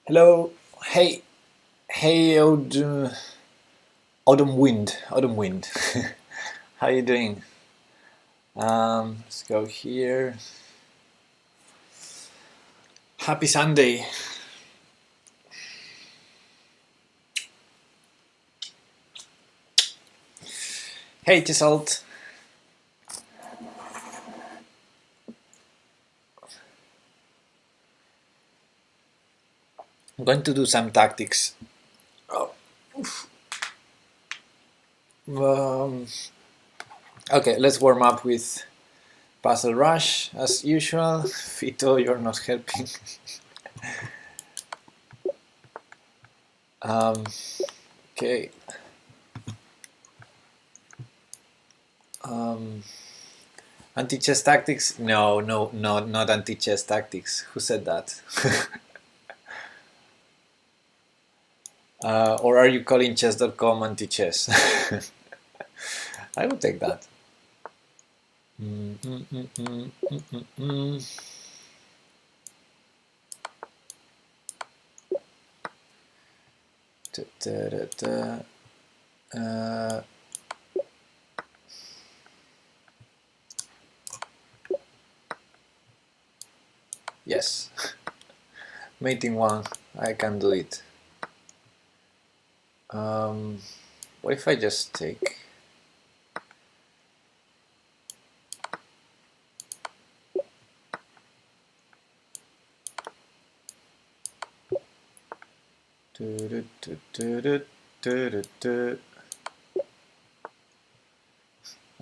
Hello, hey, hey, autumn wind. How you doing? Let's go here. Happy Sunday. Hey, Tisalt. I'm going to do some tactics. Oh. Okay, let's warm up with Puzzle Rush as usual. Fito, you're not helping. Okay. Anti-chess tactics? No, not anti-chess tactics. Who said that? Or are you calling chess.com anti-chess? I would take that. Yes, mating one, I can do it. What if I just take? I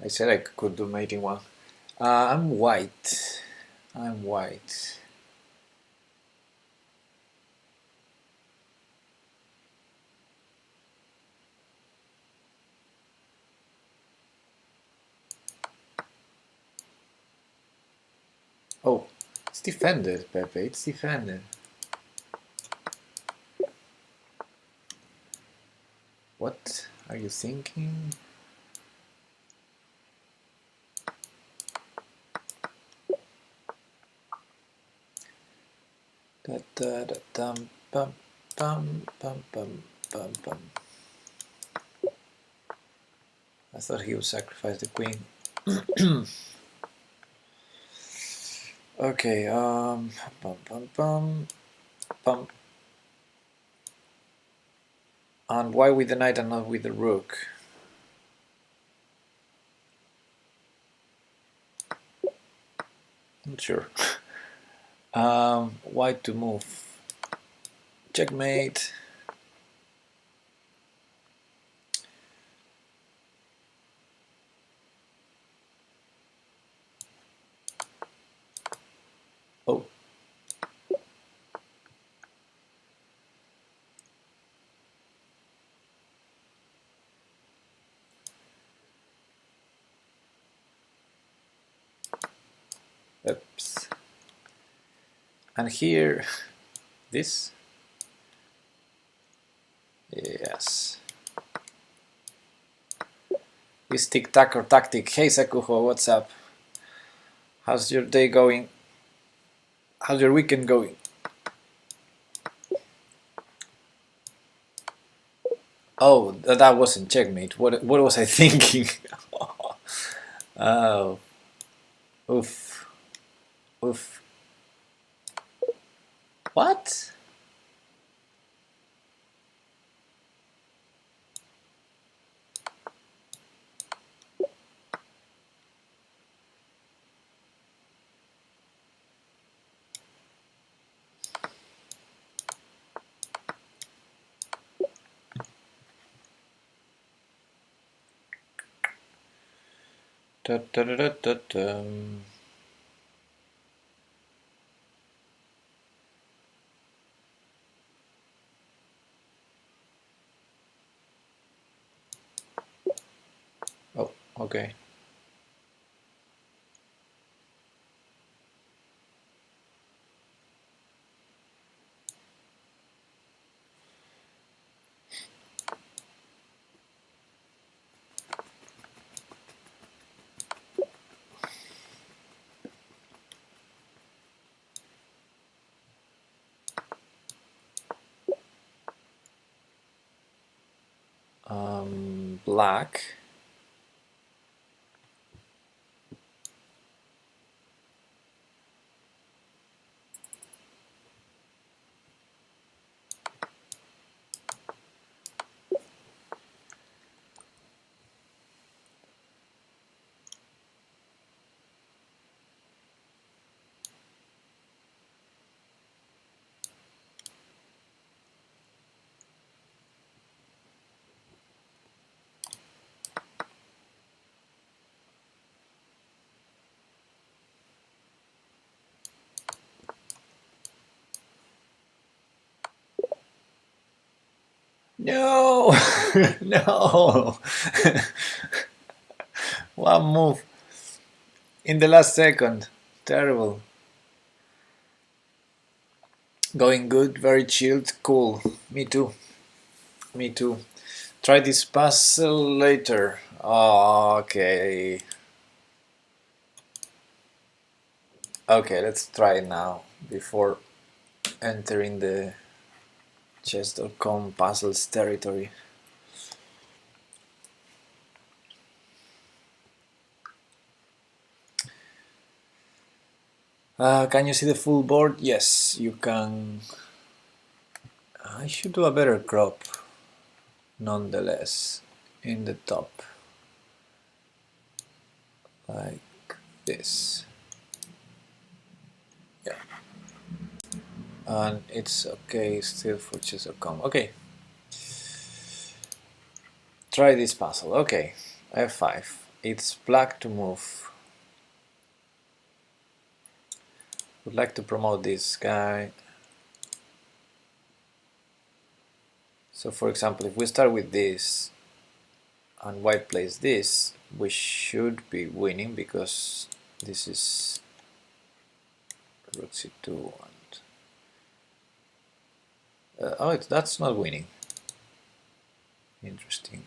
said I could do mating one. I'm white. I'm white. Oh, it's defended, Pepe. It's defended. What are you thinking? Da da da dum bum bum bum bum bum bum. I thought he would sacrifice the queen. Okay, bum bum bum bum. And why with the knight and not with the rook? Not sure. White to move. Checkmate. Oh. Oops. And here, this. Yes. This tic-tac or tactic. Hey Sakuho, what's up? How's your day going? How's your weekend going? Oh, that wasn't checkmate. What was I thinking? Oh. Oof. Oof. What? Da, da, da, da, da, da. Oh, okay. black. No, no. One move in the last second. Terrible. Going good, very chilled, cool. Me too. Me too. Try this puzzle later. Oh, okay. Okay, let's try it now before entering the chess.com puzzles territory. Can you see the full board? Yes, you can. I should do a better crop, nonetheless, in the top. Like this. Yeah. And it's okay still for chess.com. Okay. Try this puzzle. Okay. F5. It's black to move. Would like to promote this guy. So for example, if we start with this and white plays this, we should be winning because this is rook c2 and oh, that's not winning. Interesting.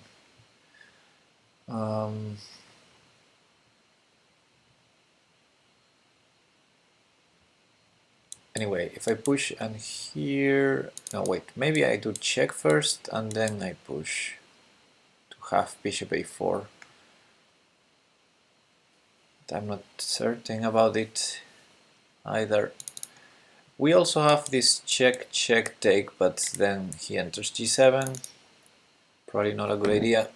Anyway, if I push and here, no wait, maybe I do check first and then I push to have bishop a4. But I'm not certain about it either. We also have this check, check, take, but then he enters g7. Probably not a good idea.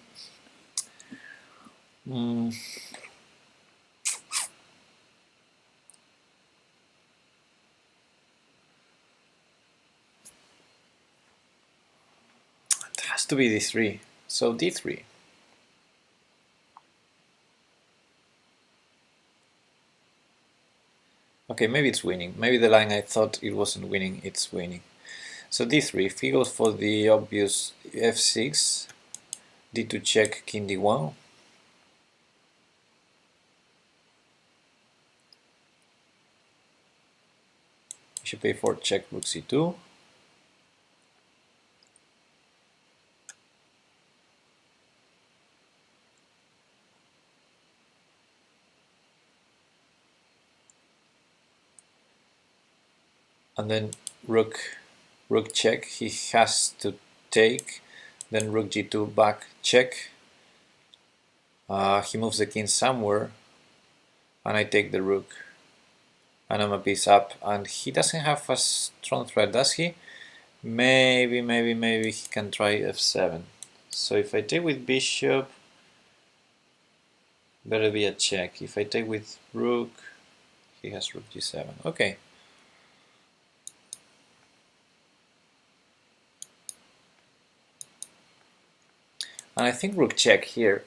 It has to be d3. So d3. Okay, maybe it's winning. Maybe the line I thought it wasn't winning, it's winning. So d3, if he goes for the obvious f6, d2 check, king d1. Bishop a4 check, rook c2. And then rook check, he has to take, then rook g2 back check. He moves the king somewhere, and I take the rook, and I'm a piece up, and he doesn't have a strong threat, does he? Maybe he can try f7. So if I take with bishop, better be a check. If I take with rook, he has rook g7. Okay. And I think rook check here.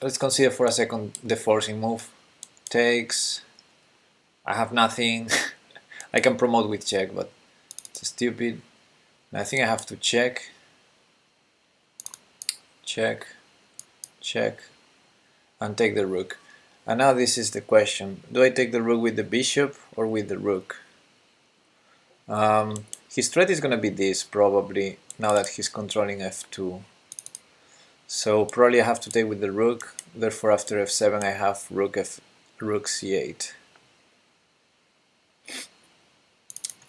Let's consider for a second the forcing move. Takes. I have nothing. I can promote with check, but it's stupid. I think I have to check. Check. Check. And take the rook. And now this is the question. Do I take the rook with the bishop or with the rook? His threat is going to be this, probably, now that he's controlling f2. So probably I have to take with the rook. Therefore after f7 I have rook c8.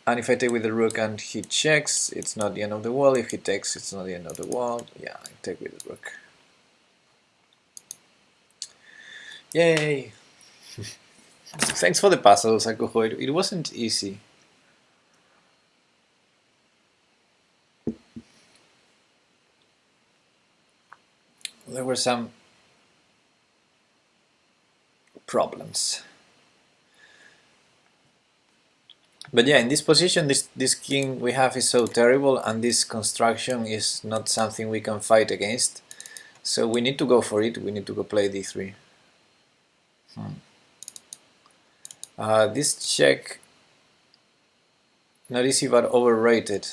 And if I take with the rook and he checks, it's not the end of the world. If he takes, it's not the end of the world. Yeah, I take with the rook. Yay! Thanks for the puzzle, Sakuho. It wasn't easy. There were some problems. But yeah, in this position, this king we have is so terrible, and this construction is not something we can fight against. So we need to go for it. We need to go play d3. This check, not easy but overrated.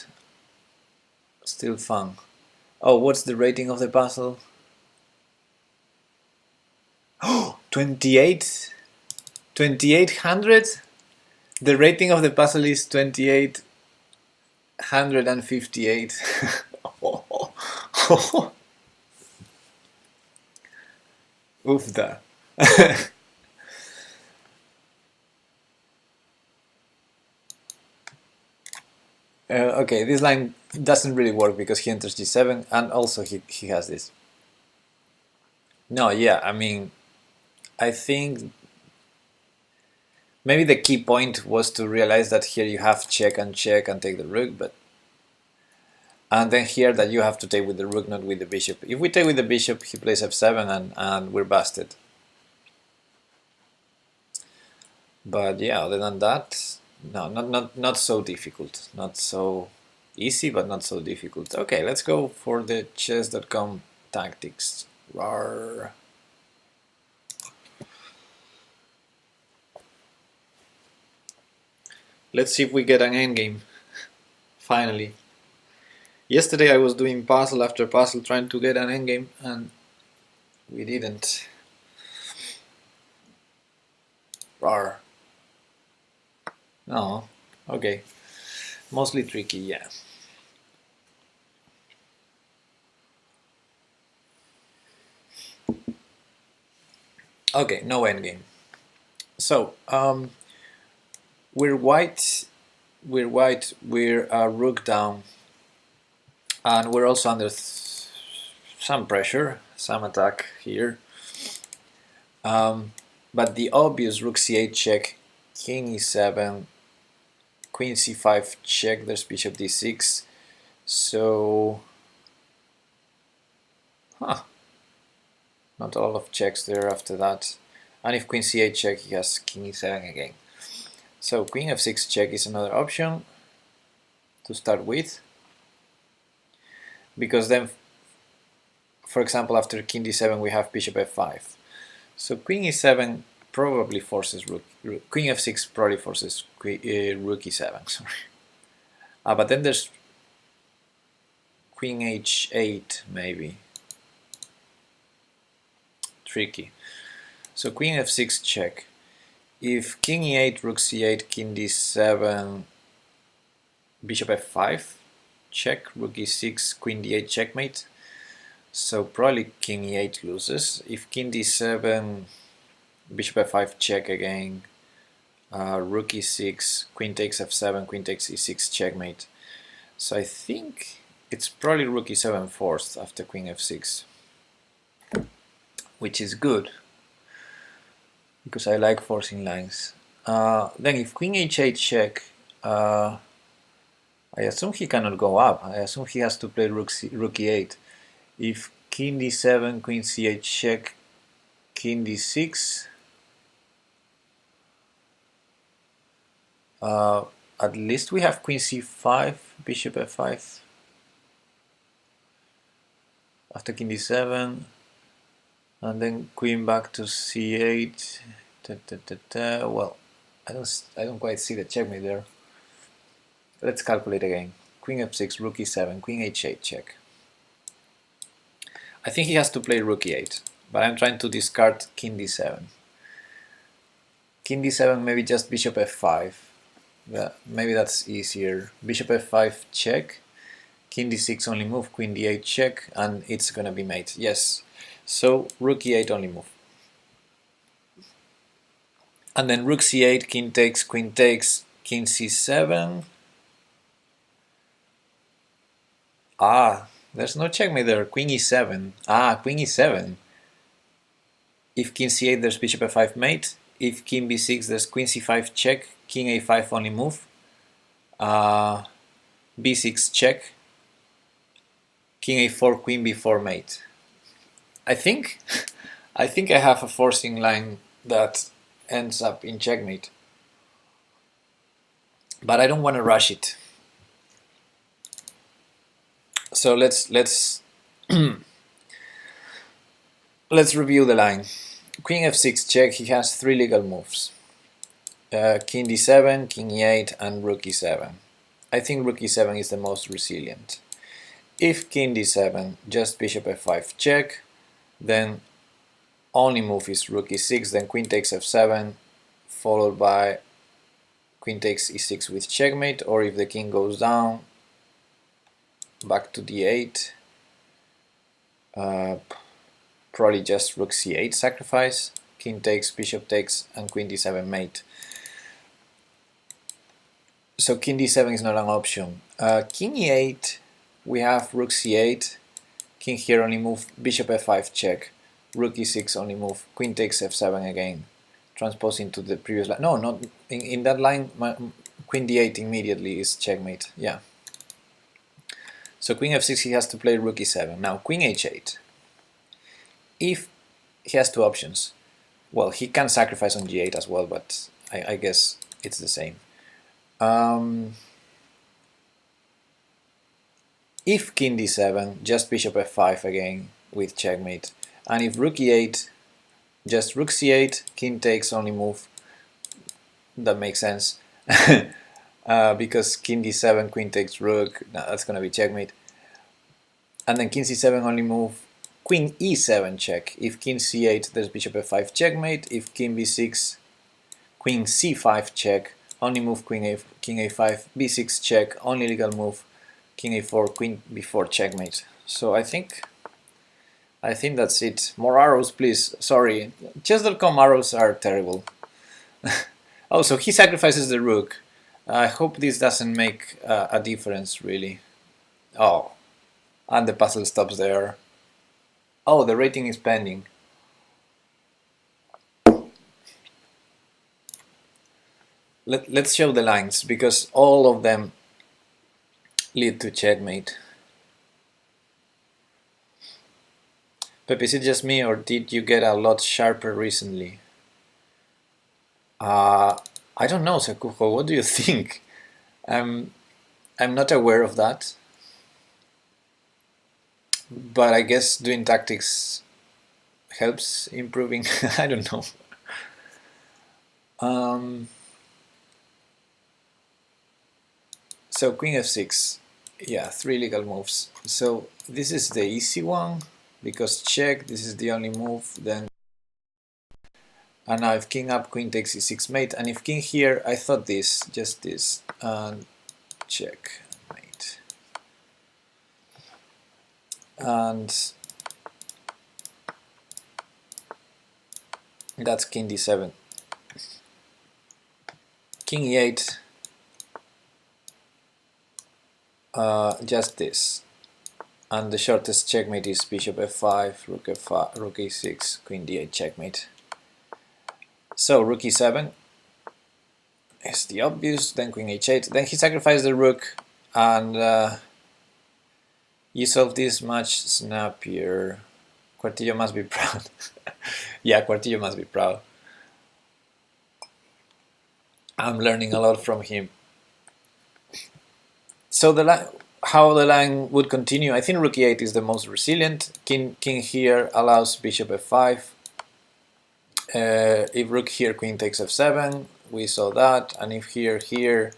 Still fun. Oh, what's the rating of the puzzle? Oh, 28? 2800? The rating of the puzzle is 2858. Oofda. Okay, this line doesn't really work because he enters g7 and also he has this. No, yeah, I mean, I think maybe the key point was to realize that here you have check and take the rook, but and then here that you have to take with the rook, not with the bishop. If we take with the bishop, he plays f7 and we're busted. But yeah, other than that, no, not so difficult. Not so easy, but not so difficult. Okay, let's go for the chess.com tactics. Rawr. Let's see if we get an endgame. Finally. Yesterday I was doing puzzle after puzzle trying to get an endgame and we didn't. Rawr. No, okay. Mostly tricky, yeah. Okay, no endgame. So, we're white, we're rook down, and we're also under some pressure, some attack here. But the obvious rook c8 check, king e7, queen c5 check, there's bishop d6, so not a lot of checks there after that. And if queen c8 check, he has king e7 again. So queen f6 check is another option to start with, because then, for example, after king d7 we have bishop f5. So queen e7 probably forces queen f6 probably forces rook e7. Sorry, but then there's queen h8 maybe. Tricky. So queen f6 check. If king e8, rook c8, king d7, bishop f5 check, rook e6, queen d8 checkmate. So probably king e8 loses. If king d7, bishop f5 check again, rook e6, queen takes f7, queen takes e6 checkmate. So I think it's probably rook e7 forced after queen f6, which is good because I like forcing lines. Then if queen h8 check, I assume he cannot go up. I assume he has to play rook e8. If king d7, queen c8 check, king d6, at least we have queen c5, bishop f5 after king d7, and then queen back to c8. Well, I don't quite see the checkmate there. Let's calculate again. Queen f6, rook e7, queen h8 check. I think he has to play rook e8, but I'm trying to discard king d7. King d7, maybe just bishop f5. Yeah, maybe that's easier. Bishop f5 check, king d6 only move, queen d8 check, and it's gonna be mate. Yes. So rook e8 only move. And then rook c8, king takes, king c7. Ah, there's no checkmate there. Queen e7. Ah, queen e7. If king c8, there's bishop f5 mate. If king b6, there's queen c5 check. King a5 only move. B6 check. King a4, queen b4 mate. I think I have a forcing line that ends up in checkmate, but I don't want to rush it. So let's let's review the line. Queen f6 check. He has 3 legal moves: king d7, king e8, and rook e7. I think rook e7 is the most resilient. If king d7, just bishop f5 check, then only move is rook e6, then queen takes f7, followed by queen takes e6 with checkmate, or if the king goes down, back to d8, probably just rook c8 sacrifice, king takes, bishop takes, and queen d7 mate. So king d7 is not an option. King e8, we have rook c8, king here only move, bishop f5 check, rook e6 only move, queen takes f7 again, transposing to the previous line. No, not in that line. Queen d8 immediately is checkmate. Yeah. So queen f6, he has to play rook e7. Now queen h8. If he has 2 options, well, he can sacrifice on g8 as well, but I guess it's the same. If king d7, just bishop f5 again with checkmate, and if rook e8, just rook c8, king takes, only move. That makes sense. Because king d7, queen takes rook, that's going to be checkmate. And then king c7 only move, queen e7 check. If king c8, there's bishop f5 checkmate. If king b6, queen c5 check, only move king a5, b6 check, only legal move, king a4, queen b4 checkmate. So I think that's it. More arrows, please. Sorry, chess.com arrows are terrible. Oh, so he sacrifices the rook. I hope this doesn't make a difference, really. Oh, and the puzzle stops there. Oh, the rating is pending. Let's show the lines, because all of them lead to checkmate. Pepe, is it just me, or did you get a lot sharper recently? I don't know, Sakuho. What do you think? I'm not aware of that, but I guess doing tactics helps improving. I don't know. So queen f6, yeah, 3 legal moves. So this is the easy one, because check, this is the only move. Then, and now if king up, queen takes e6 mate, and if king here, I thought this, just this, and check mate. And that's king d7. King e8, just this. And the shortest checkmate is bishop f5, rook f5, rook e6, queen d8 checkmate. So rook e7 is the obvious, then queen h8, then he sacrificed the rook, and you solved this much snappier. Quartillo must be proud. Yeah, Quartillo must be proud. I'm learning a lot from him. So how the line would continue, I think rook e8 is the most resilient. King here allows bishop f5. If rook here, queen takes f7, we saw that, and if here,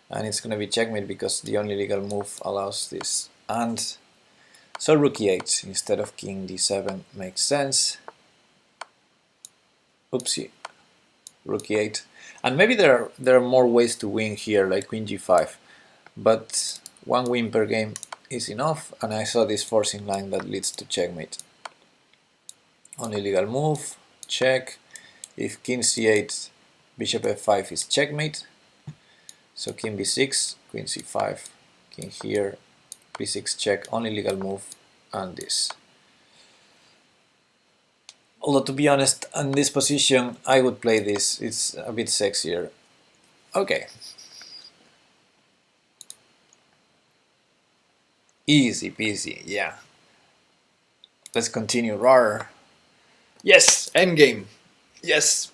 and it's going to be checkmate because the only legal move allows this. And so rook e8 instead of king d7 makes sense. Oopsie, rook e8. And maybe there are more ways to win here, like queen g5, but 1 win per game is enough, and I saw this forcing line that leads to checkmate. Only legal move, check. If king c8, bishop f5 is checkmate. So king b6, queen c5, king here, b6 check, only legal move, and this. Although to be honest, in this position I would play this, it's a bit sexier. Okay. Easy peasy, yeah. Let's continue, rar. Yes, endgame. Yes.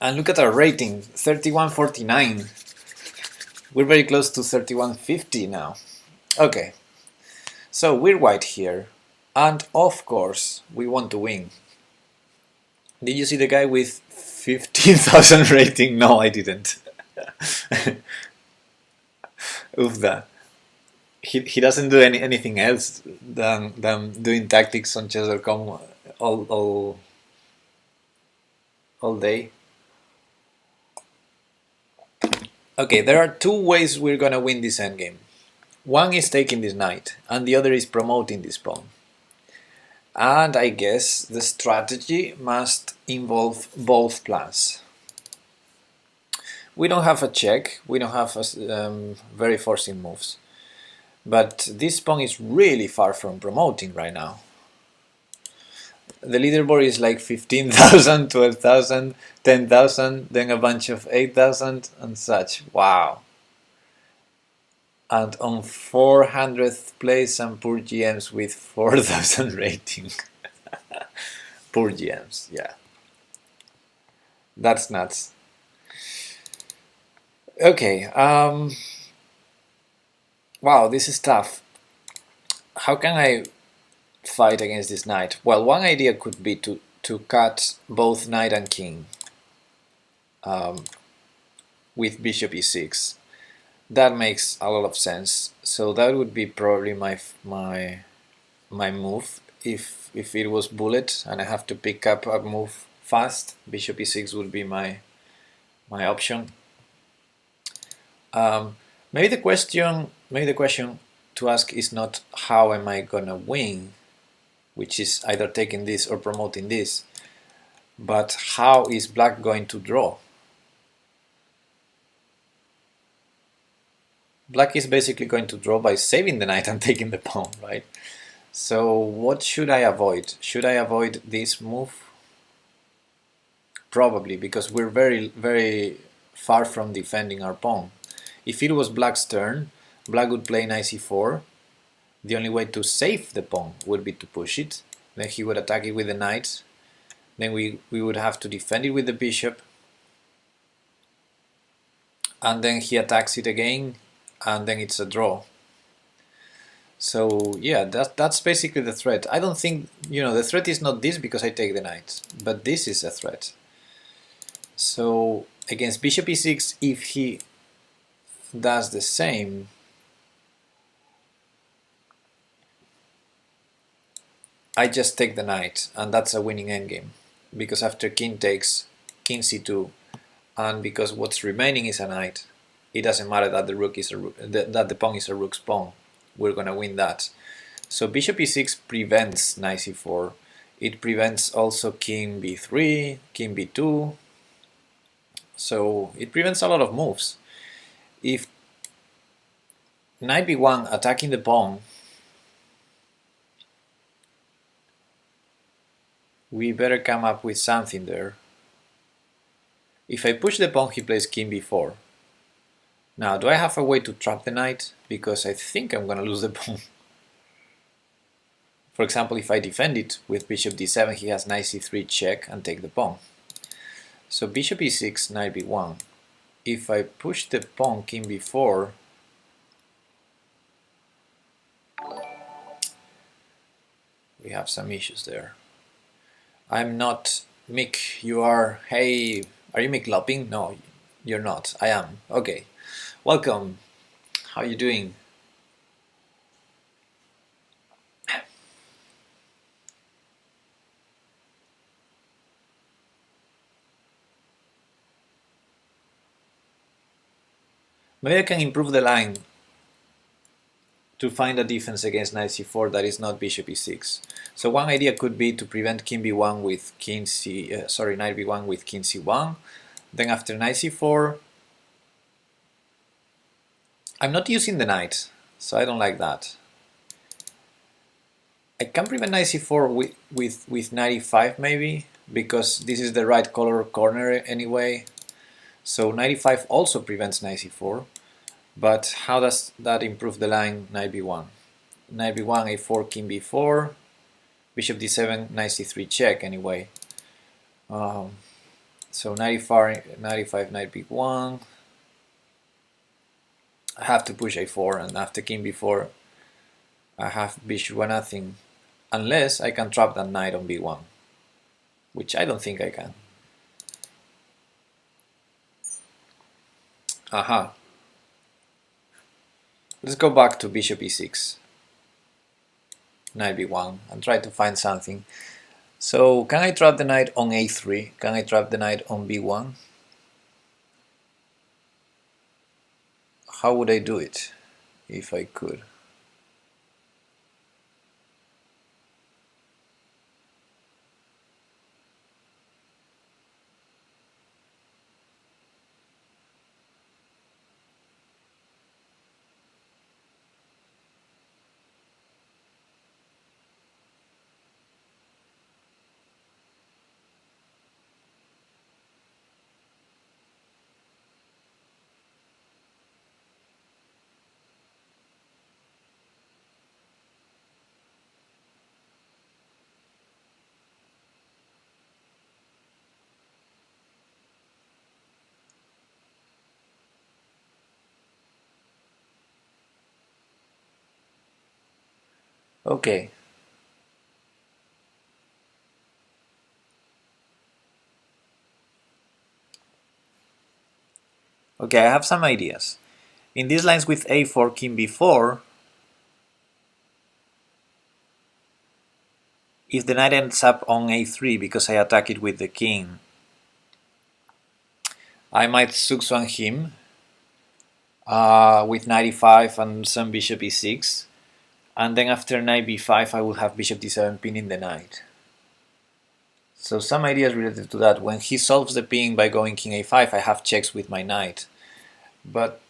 And look at our rating, 3149. We're very close to 3150 now. Okay. So we're white here. And of course, we want to win. Did you see the guy with 15,000 rating? No, I didn't. Ufda. He doesn't do anything else than doing tactics on chess.com all day. Okay, there are two ways we're gonna win this endgame. One is taking this knight, and the other is promoting this pawn. And I guess the strategy must involve both plans. We don't have a check, we don't have very forcing moves. But this pawn is really far from promoting right now. The leaderboard is like 15,000, 12,000, 10,000, then a bunch of 8,000 and such. Wow. And on 400th place some poor GMs with 4,000 rating. Poor GMs, yeah. That's nuts. Okay, wow, this is tough. How can I fight against this knight? Well, one idea could be to cut both knight and king with bishop e6. That makes a lot of sense. So that would be probably my move if it was bullet and I have to pick up a move fast. Bishop e6 would be my option. Maybe the question to ask is not how am I gonna win, which is either taking this or promoting this, but how is black going to draw? Black is basically going to draw by saving the knight and taking the pawn, right? So what should I avoid? Should I avoid this move? Probably, because we're very, very far from defending our pawn. If it was black's turn, black would play knight c4. The only way to save the pawn would be to push it. Then he would attack it with the knight. Then we would have to defend it with the bishop. And then he attacks it again, and then it's a draw. So yeah, that's basically the threat. I don't think, the threat is not this because I take the knight, but this is a threat. So against bishop e6, if he does the same, I just take the knight, and that's a winning endgame, because after king takes, king c2, and because what's remaining is a knight, it doesn't matter that the rook is that the pawn is a rook's pawn. We're gonna win that. So bishop e6 prevents knight c4. It prevents also king b3, king b2. So it prevents a lot of moves. If knight b1 attacking the pawn, we better come up with something there. If I push the pawn, he plays king b4. Now, do I have a way to trap the knight? Because I think I'm gonna lose the pawn. For example, if I defend it with bishop d7, he has knight c3 check and take the pawn. So bishop e6, knight b1. If I push the pawn, king b4, we have some issues there. I'm not Mick, you are. Hey, are you Mick Lopping? No, you're not. I am. Okay. Welcome. How are you doing? Maybe I can improve the line to find a defense against knight c4 that is not bishop e6. So one idea could be to prevent king b1 with knight b1 with king c1. Then after knight c4, I'm not using the knight. So I don't like that. I can prevent knight c4 with knight e5 maybe, because this is the right color corner anyway. So knight e5 also prevents knight c4, but how does that improve the line knight b1? Knight b1, a4, king b4, bishop d7, knight c3 check anyway. So knight e5, knight b1. I have to push a4, and after king b4 I have bishop or nothing, unless I can trap that knight on b1, which I don't think I can. Aha. Let's go back to bishop e6, knight b1, and try to find something. So can I trap the knight on a3? Can I trap the knight on b1? How would I do it if I could? Okay. Okay, I have some ideas. In these lines with a4, king b4, if the knight ends up on a3 because I attack it with the king, I might zugzwang him with knight e5 and some bishop e6, and then after knight b5 I will have bishop d7 pinning the knight. So some ideas related to that. When he solves the pin by going king a5, I have checks with my knight. But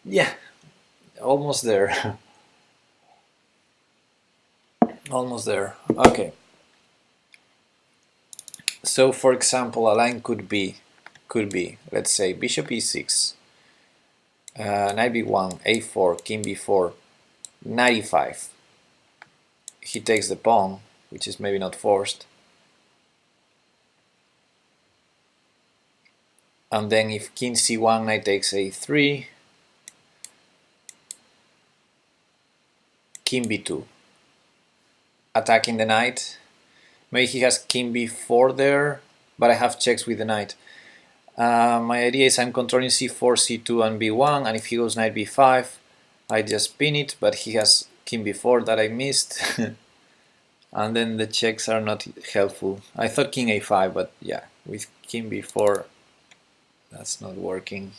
yeah, almost there. Almost there. Okay. So for example, a line could be, let's say, bishop e6, knight b1, a4, king b4, knight e5. He takes the pawn, which is maybe not forced. And then if king c1, knight takes a3, king b2, attacking the knight. Maybe he has king b4 there, but I have checks with the knight. My idea is I'm controlling c4, c2, and b1, and if he goes knight b5, I just pin it, but he has king b4 that I missed. And then the checks are not helpful. I thought king a5, but yeah, with king b4, that's not working.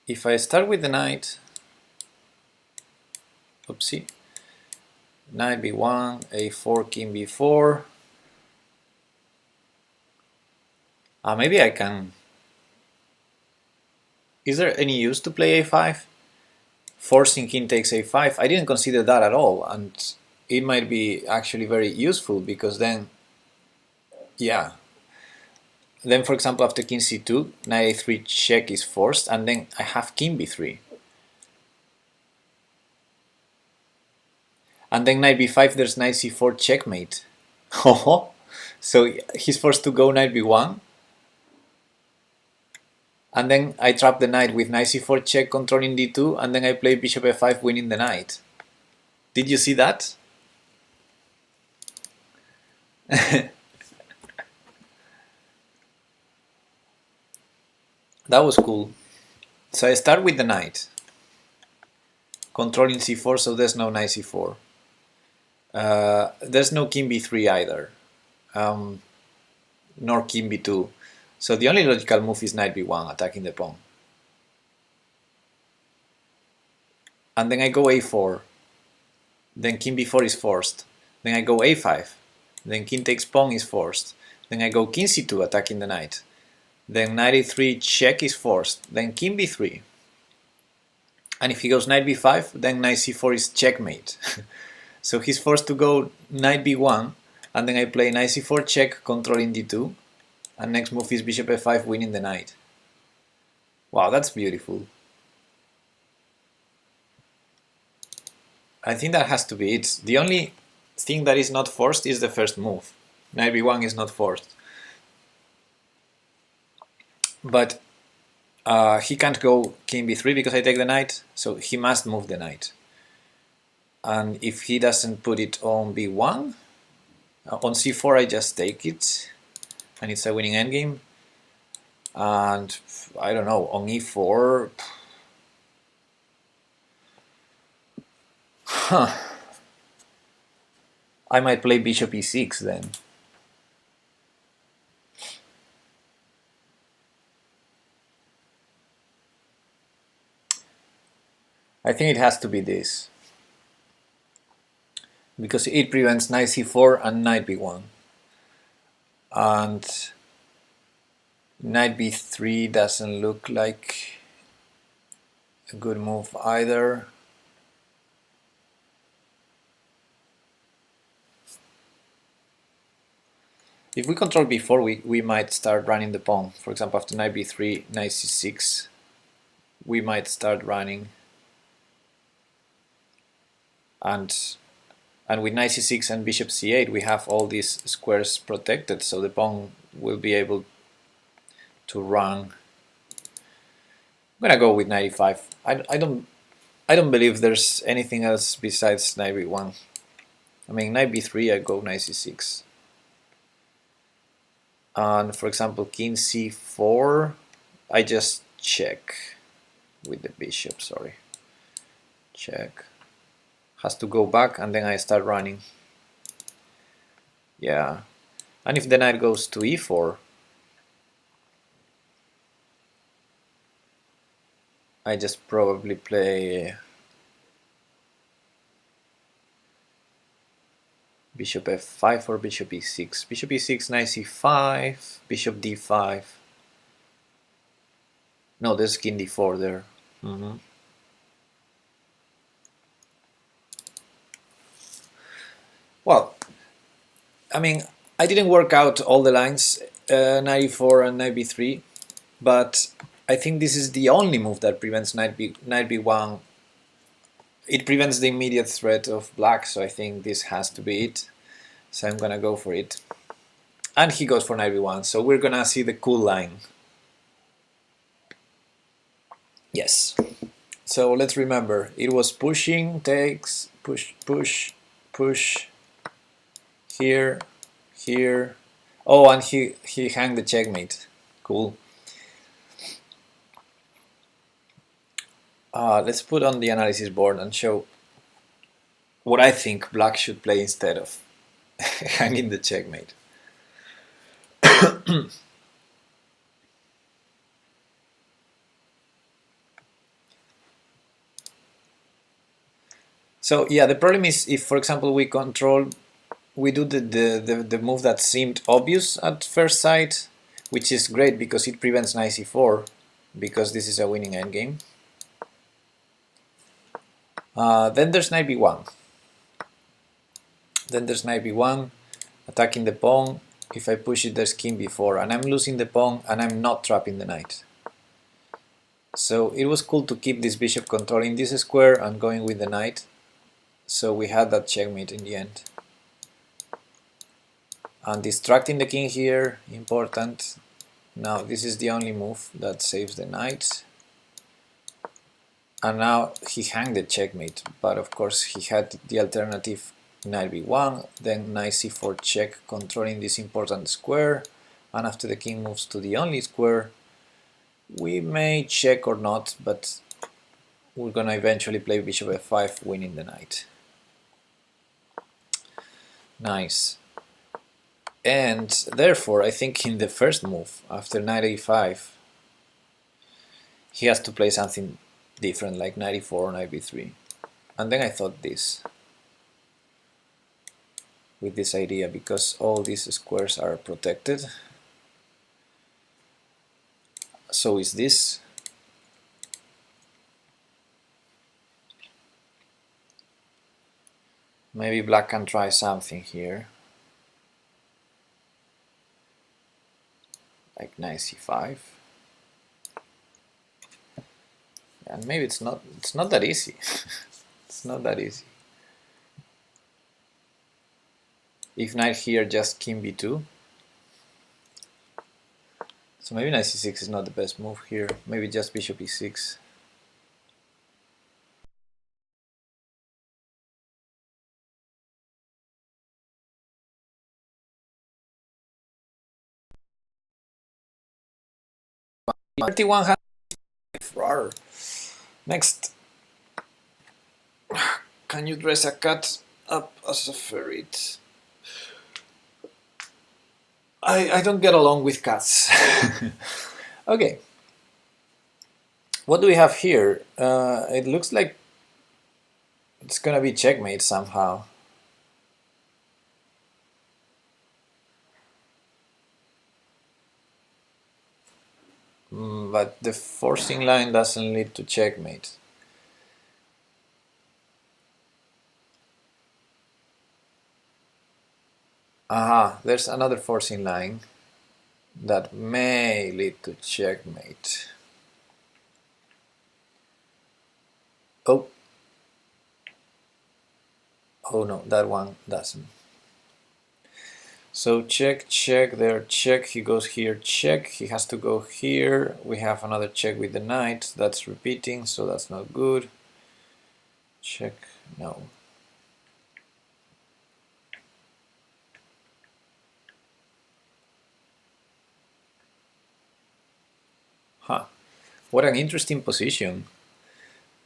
If I start with the knight, oopsie, knight b1, a4, king b4, maybe I can. Is there any use to play a5? Forcing king takes a5, I didn't consider that at all, and it might be actually very useful, because then, yeah, then for example after king c2, knight a3 check is forced, and then I have king b3. And then knight b5, there's knight c4 checkmate. So he's forced to go knight b1, and then I trap the knight with knight c4 check controlling d2, and then I play bishop f5 winning the knight. Did you see that? That was cool. So I start with the knight, controlling c4, so there's no knight c4. There's no king b3 either, nor king b2. So the only logical move is knight b1, attacking the pawn. And then I go a4. then king b4 is forced, then I go a5, then king takes pawn is forced, then I go king c2 attacking the knight, then knight e3 check is forced, then king b3, and if he goes knight b5, then knight c4 is checkmate. So he's forced to go knight b1, and then I play knight c4 check, controlling d2, and next move is bishop f5, winning the knight. Wow, that's beautiful. I think that has to be it. The only thing that is not forced is the first move. Knight b1 is not forced. But he can't go king b3 because I take the knight, so he must move the knight. And if he doesn't put it on b1, on c4 I just take it, and it's a winning endgame. And I don't know, on e4, I might play bishop e6 then. I think it has to be this, because it prevents knight c4 and knight b1, and knight b3 doesn't look like a good move either. If we control b4, we might start running the pawn. For example, after knight b3, knight c6, we might start running. And with knight c6 and bishop c8, we have all these squares protected, so the pawn will be able to run. I'm gonna go with knight e5. I don't believe there's anything else besides knight b1. I mean, knight b3, I go knight c6. And for example, king c4, I just check with the bishop, sorry. Check. Has to go back, and then I start running. Yeah. And if the knight goes to e4, I just probably play bishop f5 or bishop e6. Bishop e6, knight c5, bishop d5. No, there's king d4 there. Well, I mean, I didn't work out all the lines, knight e4 and knight b3, but I think this is the only move that prevents knight b1. It prevents the immediate threat of black, so I think this has to be it. So I'm gonna go for it. And he goes for knight b1, so we're gonna see the cool line. Yes. So let's remember, it was pushing, takes, push, push, push, here, here. Oh, and he hung the checkmate. Cool. Let's put on the analysis board and show what I think black should play instead of hanging the checkmate. So yeah, the problem is if, for example, we do the move that seemed obvious at first sight, which is great because it prevents knight c4, because this is a winning endgame. Then there's knight b1. Then there's knight b1, attacking the pawn. If I push it, there's king b4, and I'm losing the pawn, and I'm not trapping the knight. So it was cool to keep this bishop controlling this square and going with the knight. So we had that checkmate in the end. And distracting the king here, important. Now this is the only move that saves the knight. And now he hung the checkmate, but of course he had the alternative knight b1, then knight c4 check, controlling this important square, and after the king moves to the only square, we may check or not, but we're gonna eventually play bishop f5, winning the knight. Nice. And therefore, I think in the first move, after knight a5, he has to play something different, like knight e4 or knight b3. And then I thought this. with this idea because all these squares are protected. So is this. Maybe black can try something here, like knight c5, and maybe it's not that easy. It's not that easy. If knight here, just king b2. So maybe knight c6 is not the best move here. Maybe just bishop e6. Next, can you dress a cat up as a ferret? I don't get along with cats. Okay. What do we have here? It looks like it's gonna be checkmate somehow. But the forcing line doesn't lead to checkmate. Aha, there's another forcing line that may lead to checkmate. Oh. Oh no, that one doesn't. So check, check, there, check, he goes here, check, he has to go here, we have another check with the knight, that's repeating, so that's not good. Check, no. Huh, what an interesting position.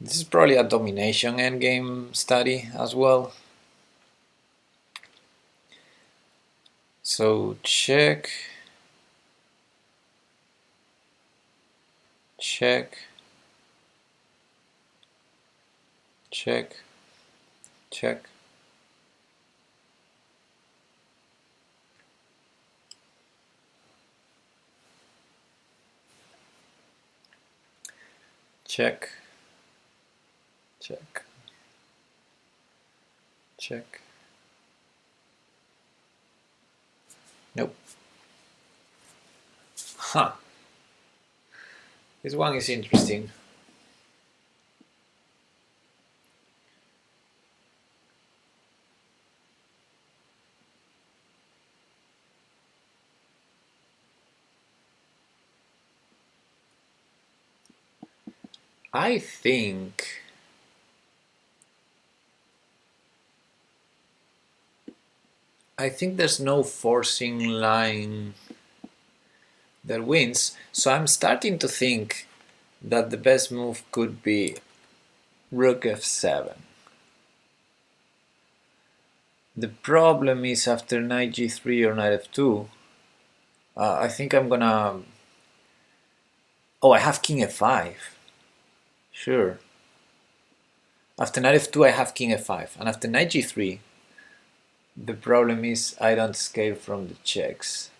This is probably a domination endgame study as well. So check, check, check, check. Check, check, check. Nope. Huh. This one is interesting. I think there's no forcing line that wins, so I'm starting to think that the best move could be rook f7. The problem is after knight g3 or knight f2, I think I'm gonna... Oh, I have king f5. Sure. After knight f2 I have king f5, and after knight g3 the problem is I don't scale from the checks.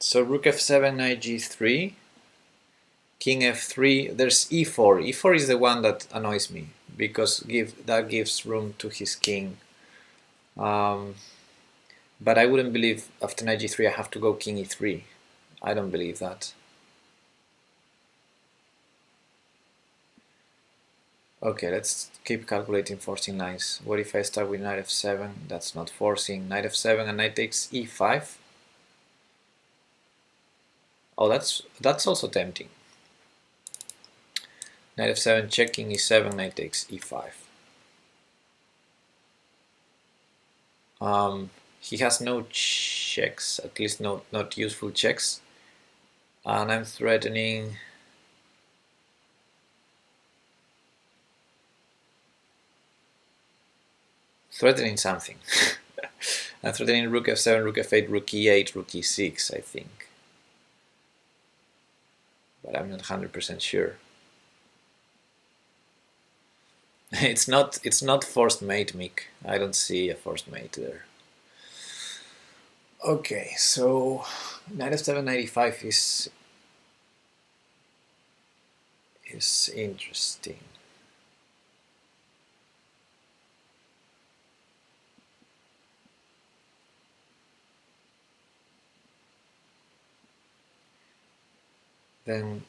So rook f7, knight g3, king f3, there's e4. e4 is the one that annoys me, because that gives room to his king. But I wouldn't believe after knight g3 I have to go king e3. I don't believe that. Okay, let's keep calculating forcing lines. What if I start with knight f7? That's not forcing. Knight f7 and knight takes e5. Oh, that's also tempting. Knight f7, check, king e7, knight takes e5. He has no checks, at least not useful checks, and I'm threatening something. I'm threatening rook f7, rook f8, rook e8, rook e6, I think, but I'm not 100% sure. It's not forced mate, Mick. I don't see a forced mate there. Okay, so knight f7, knight e5 is interesting. Then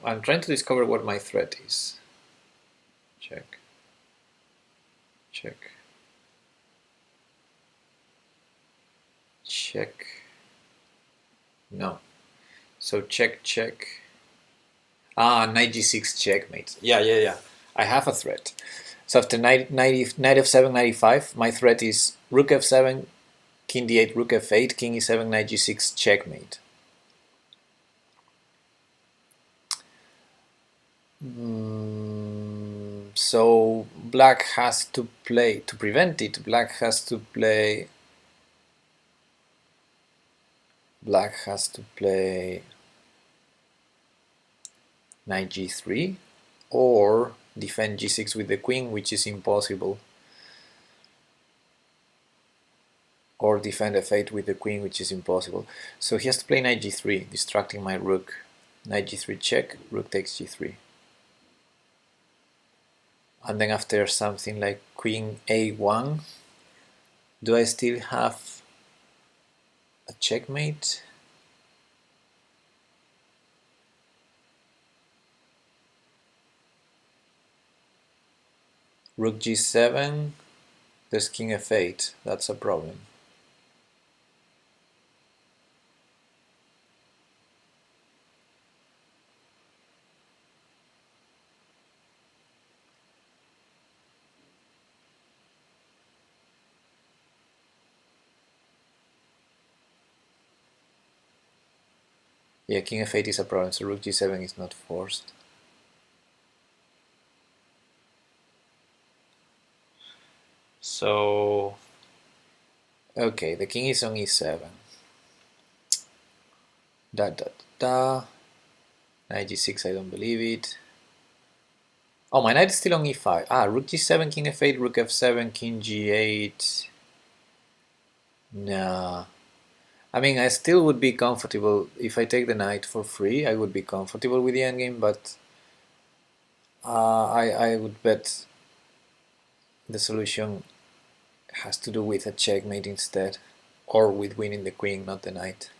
I'm trying to discover what my threat is. Check. Check. Check. No. So check, check. Knight g6 checkmate. Yeah. I have a threat. So after knight f7, knight e5, my threat is rook f7, king d8, rook f8, king e7, knight g6 checkmate. So black has to play, to prevent it, black has to play knight g3 or defend g6 with the queen, which is impossible, or defend f8 with the queen, which is impossible. So he has to play knight g3, distracting my rook. Knight g3 check, rook takes g3. And then after something like queen a1, do I still have a checkmate? Rook g7, there's king f8, that's a problem. Yeah, king f8 is a problem, so rook g7 is not forced. So, okay, the king is on e7. Knight g6, I don't believe it. Oh, my knight is still on e5. Rook g7, king f8, rook f7, king g8. Nah. I mean, I still would be comfortable if I take the knight for free. I would be comfortable with the endgame, but I would bet the solution has to do with a checkmate instead, or with winning the queen, not the knight.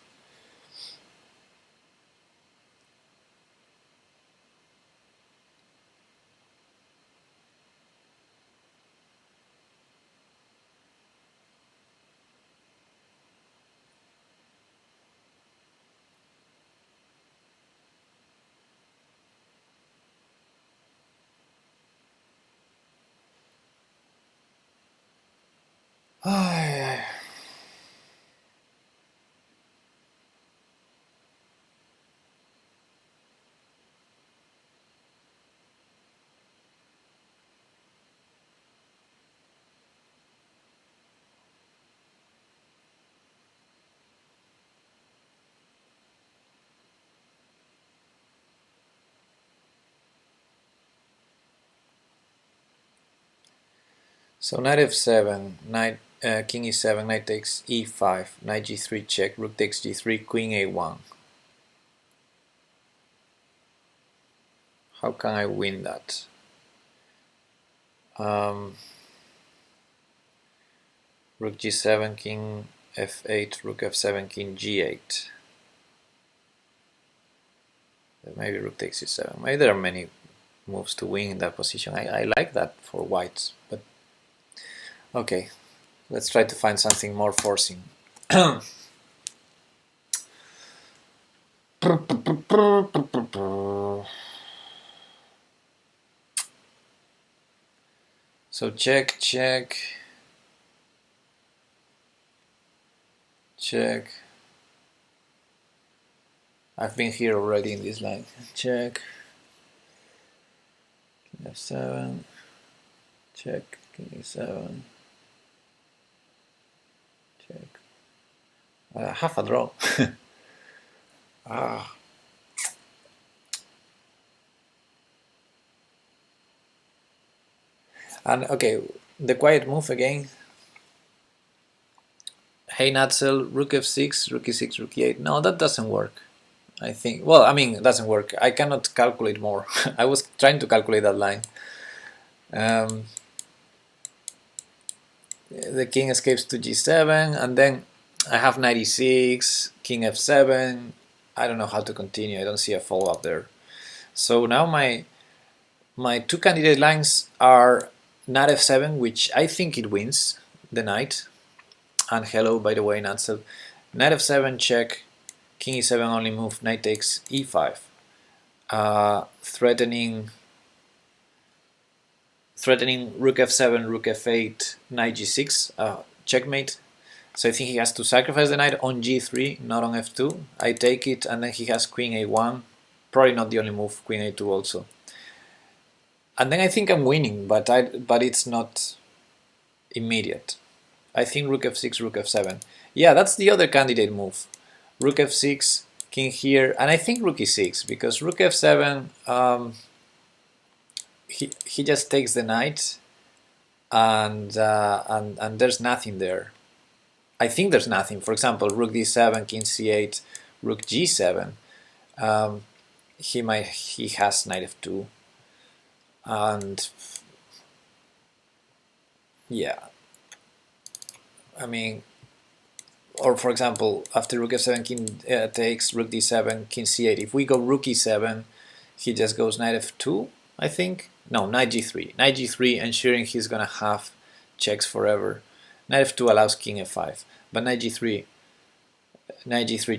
So knight f7, king e7, knight takes e5, knight g3 check, rook takes g3, queen a1. How can I win that? Rook g7, king f8, rook f7, king g8. Maybe rook takes e7. Maybe there are many moves to win in that position. I like that for whites, but okay, let's try to find something more forcing. So check, check. check. I've been here already in this line. Check. King f7. Check. King e7. Check. Half a draw. Ah. And okay, the quiet move again. Hey Natzel, rook f6, rook e6, rook e8. No, that doesn't work. I think, well, I mean, it doesn't work. I cannot calculate more. I was trying to calculate that line. The king escapes to g7, and then I have knight e6, king f7. I don't know how to continue. I don't see a follow-up there. So now my two candidate lines are knight f7, which I think it wins the knight. And hello, by the way, Natzel. Knight f7 check, king e7 only move, knight takes e5, threatening rook f7, rook f8, knight g6, checkmate. So I think he has to sacrifice the knight on g3, not on f2. I take it, and then he has queen a1, probably not the only move, queen a2 also. And then I think I'm winning, but it's not immediate. I think rook f6, rook f7. Yeah, that's the other candidate move. Rook f6, king here, and I think rook e6, because rook f7, he just takes the knight, and there's nothing there. I think there's nothing. For example, rook d7, king c8, rook g7. He has knight f2, and yeah. I mean, or for example, after rook f7, king takes, rook d7, king c8. If we go rook e7, he just goes knight f2, I think. No, knight g3. Knight g3, ensuring he's gonna have checks forever. Knight f2 allows king f5, but knight g3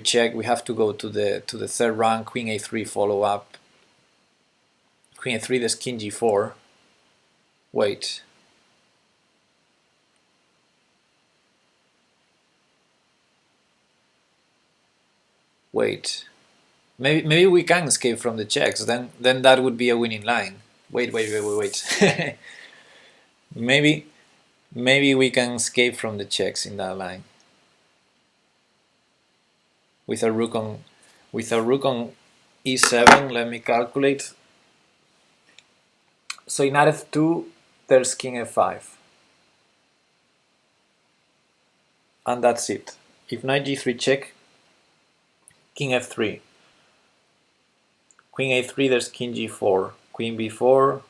check. We have to go to the third rank. Queen a3 follow up. Queen a3, there's king g4. Wait. Wait, maybe we can escape from the checks. Then that would be a winning line. Wait. maybe we can escape from the checks in that line with a rook on e7. Let me calculate. So in knight f2, there's king f5, and that's it. If knight g3 check, king f3, queen a3, there's king g4, queen b4,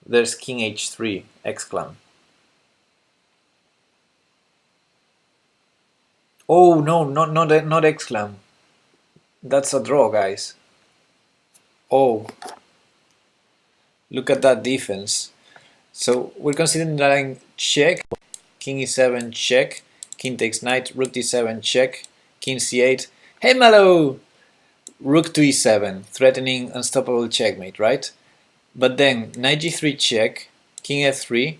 there's king h3, exclam. Oh no, not exclam. That's a draw, guys. Oh, look at that defense. So we're considering the line check, king e7 check, king takes knight, rook d7 check, king c8. Hey Malo! Rook to e7, threatening unstoppable checkmate, right? But then knight g3 check, king f3,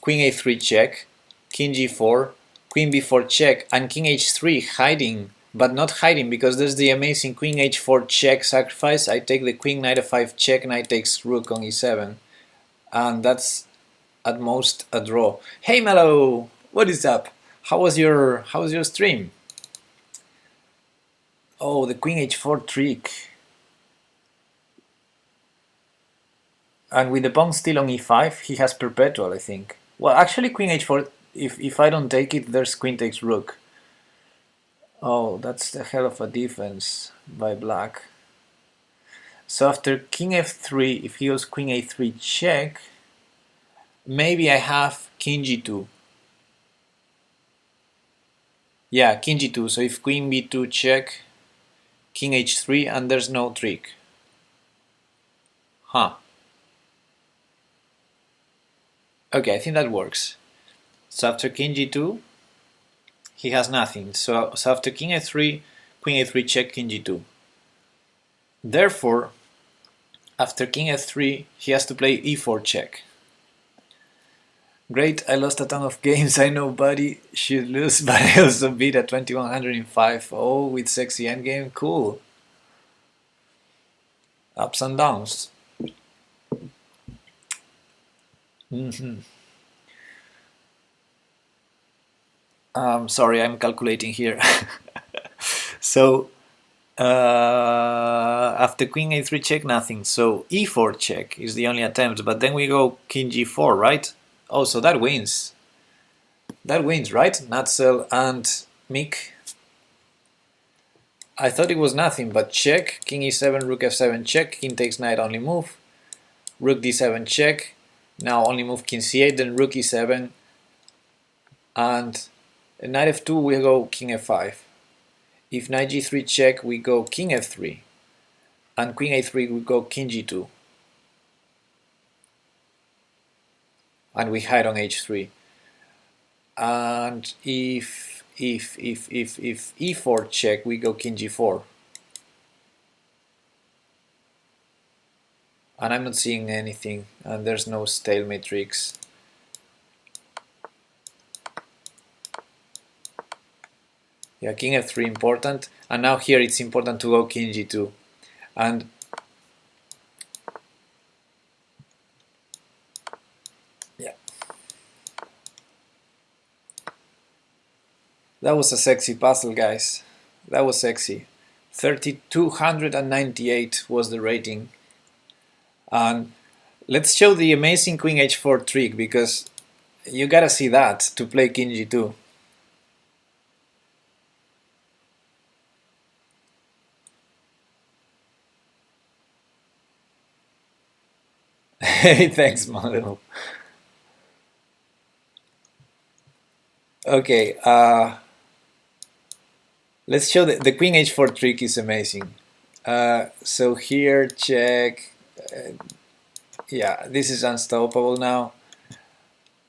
queen a3 check, king g4, queen b4 check, and king h3 hiding, but not hiding because there's the amazing queen h4 check sacrifice. I take the queen, knight f5 check, knight takes rook on e7, and that's at most a draw. Hey Malo! What is up? How was your stream? Oh, the queen h4 trick. And with the pawn still on e5, he has perpetual, I think. Well, actually queen h4, if I don't take it, there's queen takes rook. Oh, that's the hell of a defense by black. So after king f3, if he goes queen a3 check, maybe I have king g2. Yeah, king g2. So if queen b2 check, king h3, and there's no trick. Huh. Okay, I think that works. So after king g2, he has nothing. So after king a3, queen a3 check, king g2. Therefore, after king f3, he has to play e4 check. Great, I lost a ton of games. I know Buddy should lose, but I also beat a 2100 in 5. Oh, with sexy endgame. Cool. Ups and downs. Sorry, I'm calculating here. So, after queen a3 check, nothing. So e4 check is the only attempt, but then we go king g4, right? Oh, so that wins. That wins, right? Natzel and Mick. I thought it was nothing, but check, king e7, rook f7 check, king takes knight, only move, rook d7 check, now only move king c8, then rook e7, and knight f2 we go king f5. If knight g3 check, we go king f3, and queen a3 we go king g2, and we hide on h3. And if e4 check, we go king g4. And I'm not seeing anything, and there's no stalemate tricks. Yeah, king f3 important, and now here it's important to go king g2. And yeah, that was a sexy puzzle, guys. That was sexy. 3298 was the rating. And let's show the amazing queen h4 trick, because you gotta see that to play king g2. Hey, thanks, Manu. Okay, let's show the queen h4 trick is amazing. So here, check. Yeah, this is unstoppable now.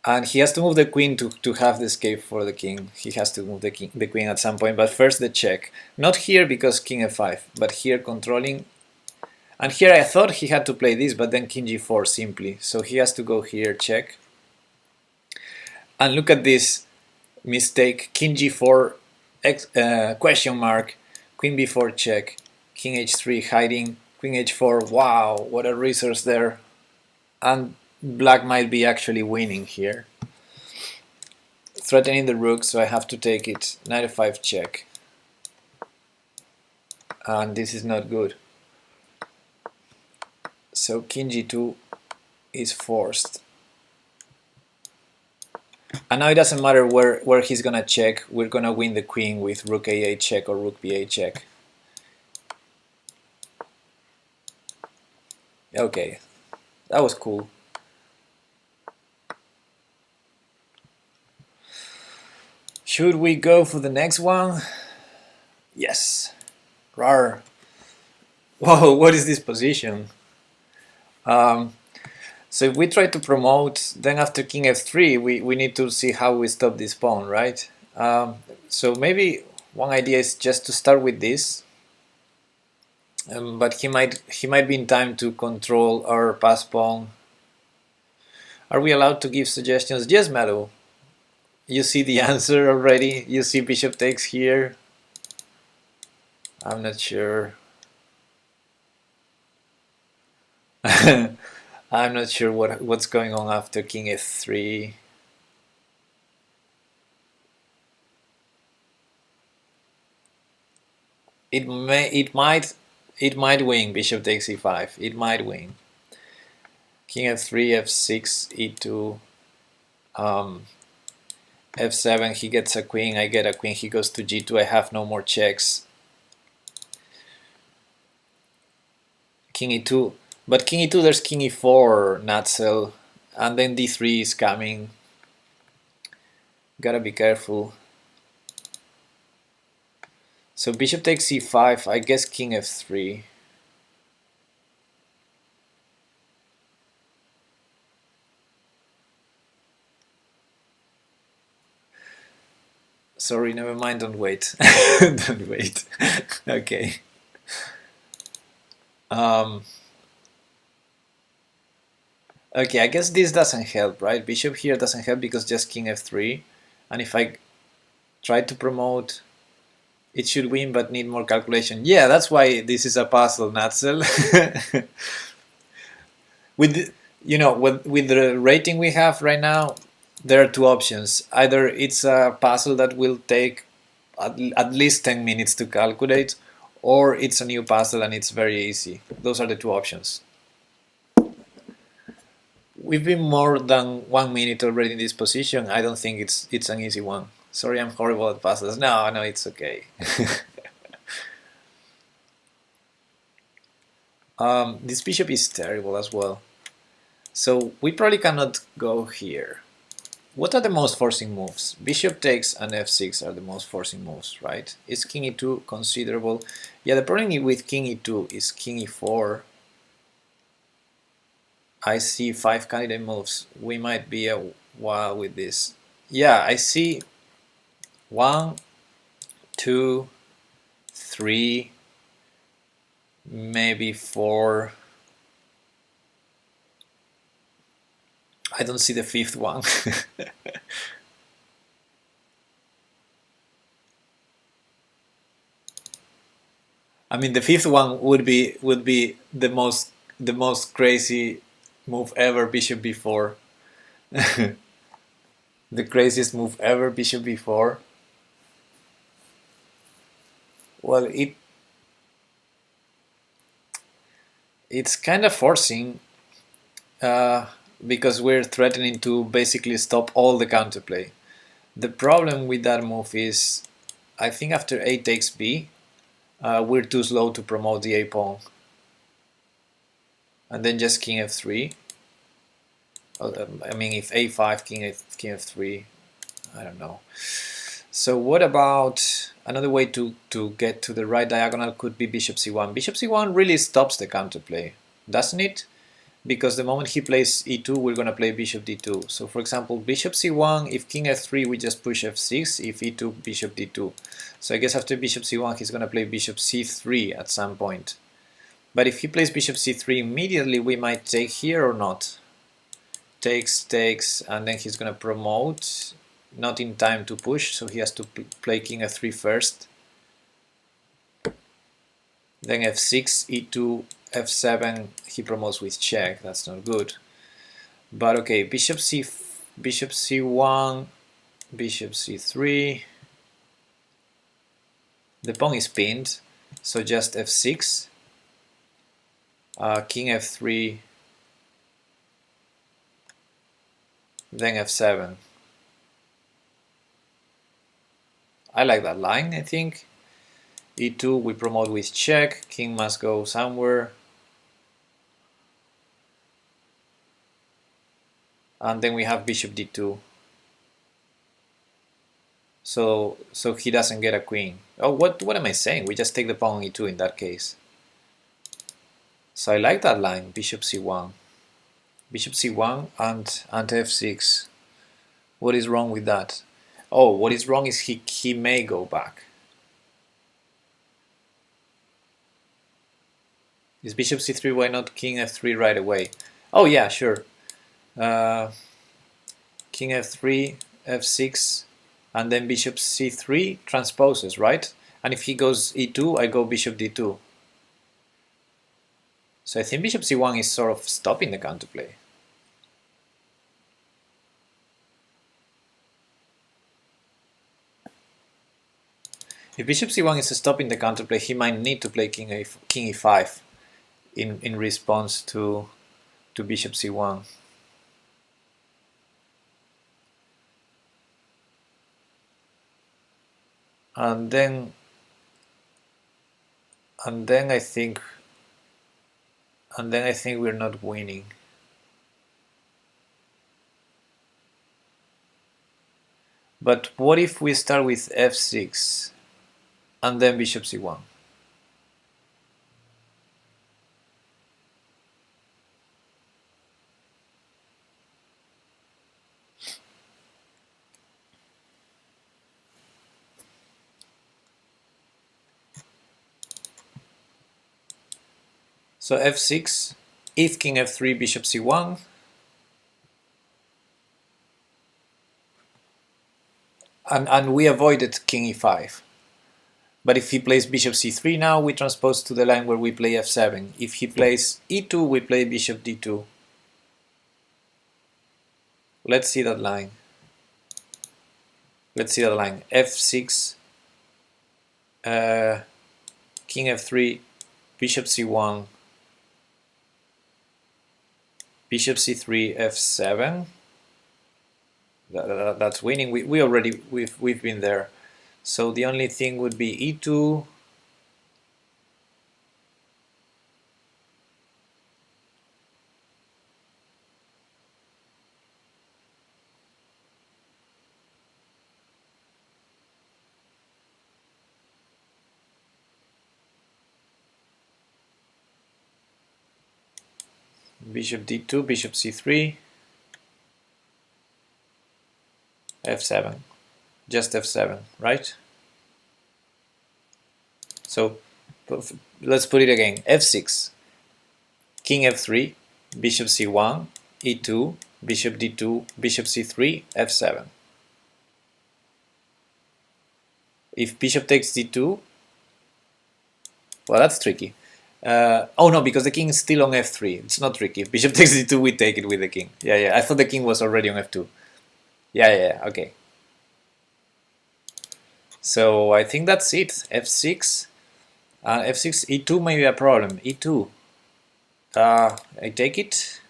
And he has to move the queen to have the escape for the king. He has to move the queen at some point, but first the check. Not here because king f5, but here controlling. And here I thought he had to play this, but then king g4 simply. So he has to go here, check. And look at this mistake, king g4, question mark, queen b4 check, king h3 hiding, queen h4, wow, what a resource there. And black might be actually winning here. Threatening the rook, so I have to take it, knight f5 check. And this is not good. So king g2 is forced. And now it doesn't matter where he's gonna check, we're gonna win the queen with rook a8 check or rook b8 check. Okay, that was cool. Should we go for the next one? Yes. Rar. Whoa, what is this position? So if we try to promote, then after king f3, we need to see how we stop this pawn, right? So maybe one idea is just to start with this, but he might be in time to control our pass pawn. Are we allowed to give suggestions? Yes, Maru. You see the answer already. You see bishop takes here. I'm not sure. I'm not sure what's going on after king f3. It might win. Bishop takes e5. It might win. King f3, f6, e2, f7. He gets a queen. I get a queen. He goes to g2. I have no more checks. King e2. But king e2, there's king e4, Natzel, and then d3 is coming. Gotta be careful. So bishop takes c5, I guess king f3. Sorry, never mind, don't wait. Don't wait. Okay. Okay, I guess this doesn't help, right? Bishop here doesn't help because just king f3. And if I try to promote, it should win but need more calculation. Yeah, that's why this is a puzzle, Natzel. With with the rating we have right now, there are two options. Either it's a puzzle that will take at least 10 minutes to calculate, or it's a new puzzle and it's very easy. Those are the two options. We've been more than 1 minute already in this position. I don't think it's an easy one. Sorry, I'm horrible at puzzles. No, it's okay. This bishop is terrible as well. So we probably cannot go here. What are the most forcing moves? Bishop takes and f6 are the most forcing moves, right? Is king e2 considerable? Yeah, the problem with king e2 is king e4. I see 5 candidate moves. We might be a while with this. Yeah, I see 1, 2, 3, maybe 4. I don't see the 5th one. I mean, the 5th one would be the most crazy move ever, bishop b4. The craziest move ever, bishop b4. Well, it's kind of forcing because we're threatening to basically stop all the counterplay. The problem with that move is, I think after a takes b, we're too slow to promote the a pawn. And then just king f3. I mean, if a5, king f3, I don't know. So what about another way to get to the right diagonal could be bishop c1. Bishop c1 really stops the counterplay, doesn't it? Because the moment he plays e2, we're going to play bishop d2. So for example, bishop c1, if king f3, we just push f6, if e2, bishop d2. So I guess after bishop c1, he's going to play bishop c3 at some point. But if he plays bishop c3 immediately, we might take here or not. Takes, and then he's going to promote, not in time to push, so he has to play king f3 first. Then f6, e2, f7, he promotes with check. That's not good. But okay, bishop c1, bishop c3. The pawn is pinned, so just f6, king f3, then f7. I like that line, I think. e2, we promote with check, king must go somewhere. And then we have bishop d2. So he doesn't get a queen. Oh, what am I saying? We just take the pawn on e2 in that case. So I like that line, bishop c1. Bishop c1 and f6. What is wrong with that? Oh, what is wrong is he may go back. Is bishop c3, why not king f3 right away? Oh yeah, sure. King f3, f6, and then bishop c3 transposes, right? And if he goes e2, I go bishop d2. So I think bishop c1 is sort of stopping the counterplay. If bishop c1 is stopping the counterplay, he might need to play king e5 in response to bishop c1. And then I think we're not winning. But what if we start with f6 and then bishop c1? So f6, if king f3, bishop c1, and we avoided king e5. But if he plays bishop c3 now, we transpose to the line where we play f7. If he plays e2, we play bishop d2. Let's see that line. Let's see that line. f6, king f3, bishop c1, bishop c3, f7. That's winning. We've been there. So the only thing would be e2. Bishop d2, bishop c3, f7. Just f7, right? So let's put it again. f6, king f3, bishop c1, e2, bishop d2, bishop c3, f7. If bishop takes d2, well, that's tricky. Oh no, because the king is still on f3. It's not tricky. If bishop takes d2, we take it with the king. Yeah. I thought the king was already on f2. Yeah. Okay. So I think that's it. f6. f6, e2 may be a problem. e2. I take it.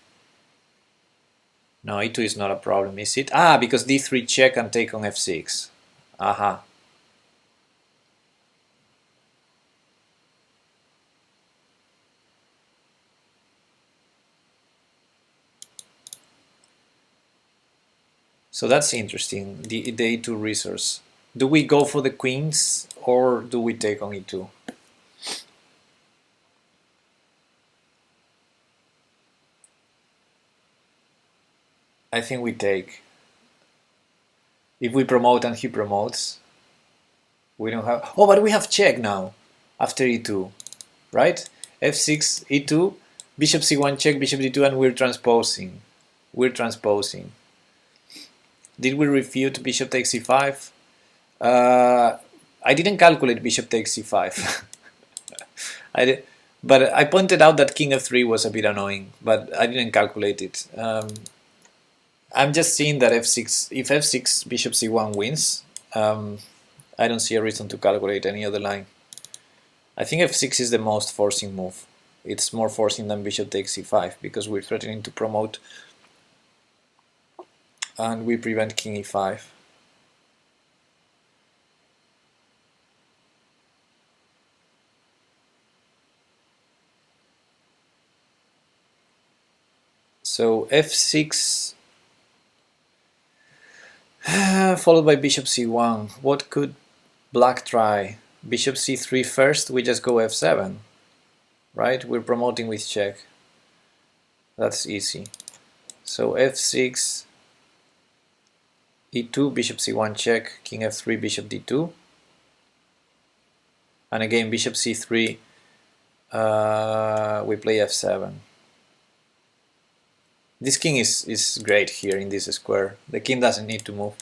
No, e2 is not a problem, is it? Because d3 check and take on f6. Aha. So that's interesting, the e2 resource. Do we go for the queens or do we take on e2? I think we take. If we promote and he promotes, we don't have... Oh, but we have check now, after e2, right? f6, e2, bishop c1 check, bishop d2, and we're transposing. Did we refute bishop takes e5? I didn't calculate bishop takes e5. But I pointed out that king f3 was a bit annoying, but I didn't calculate it. I'm just seeing that f6, if f6 bishop c1 wins, I don't see a reason to calculate any other line. I think f6 is the most forcing move. It's more forcing than bishop takes e5 because we're threatening to promote and we prevent king e5. So f6 followed by bishop c1. What could black try? Bishop c3 first, we just go f7, right? We're promoting with check. That's easy. So f6, e2, bishop c1 check, king f3, bishop d2. And again, bishop c3, we play f7. This king is great here in this square. The king doesn't need to move.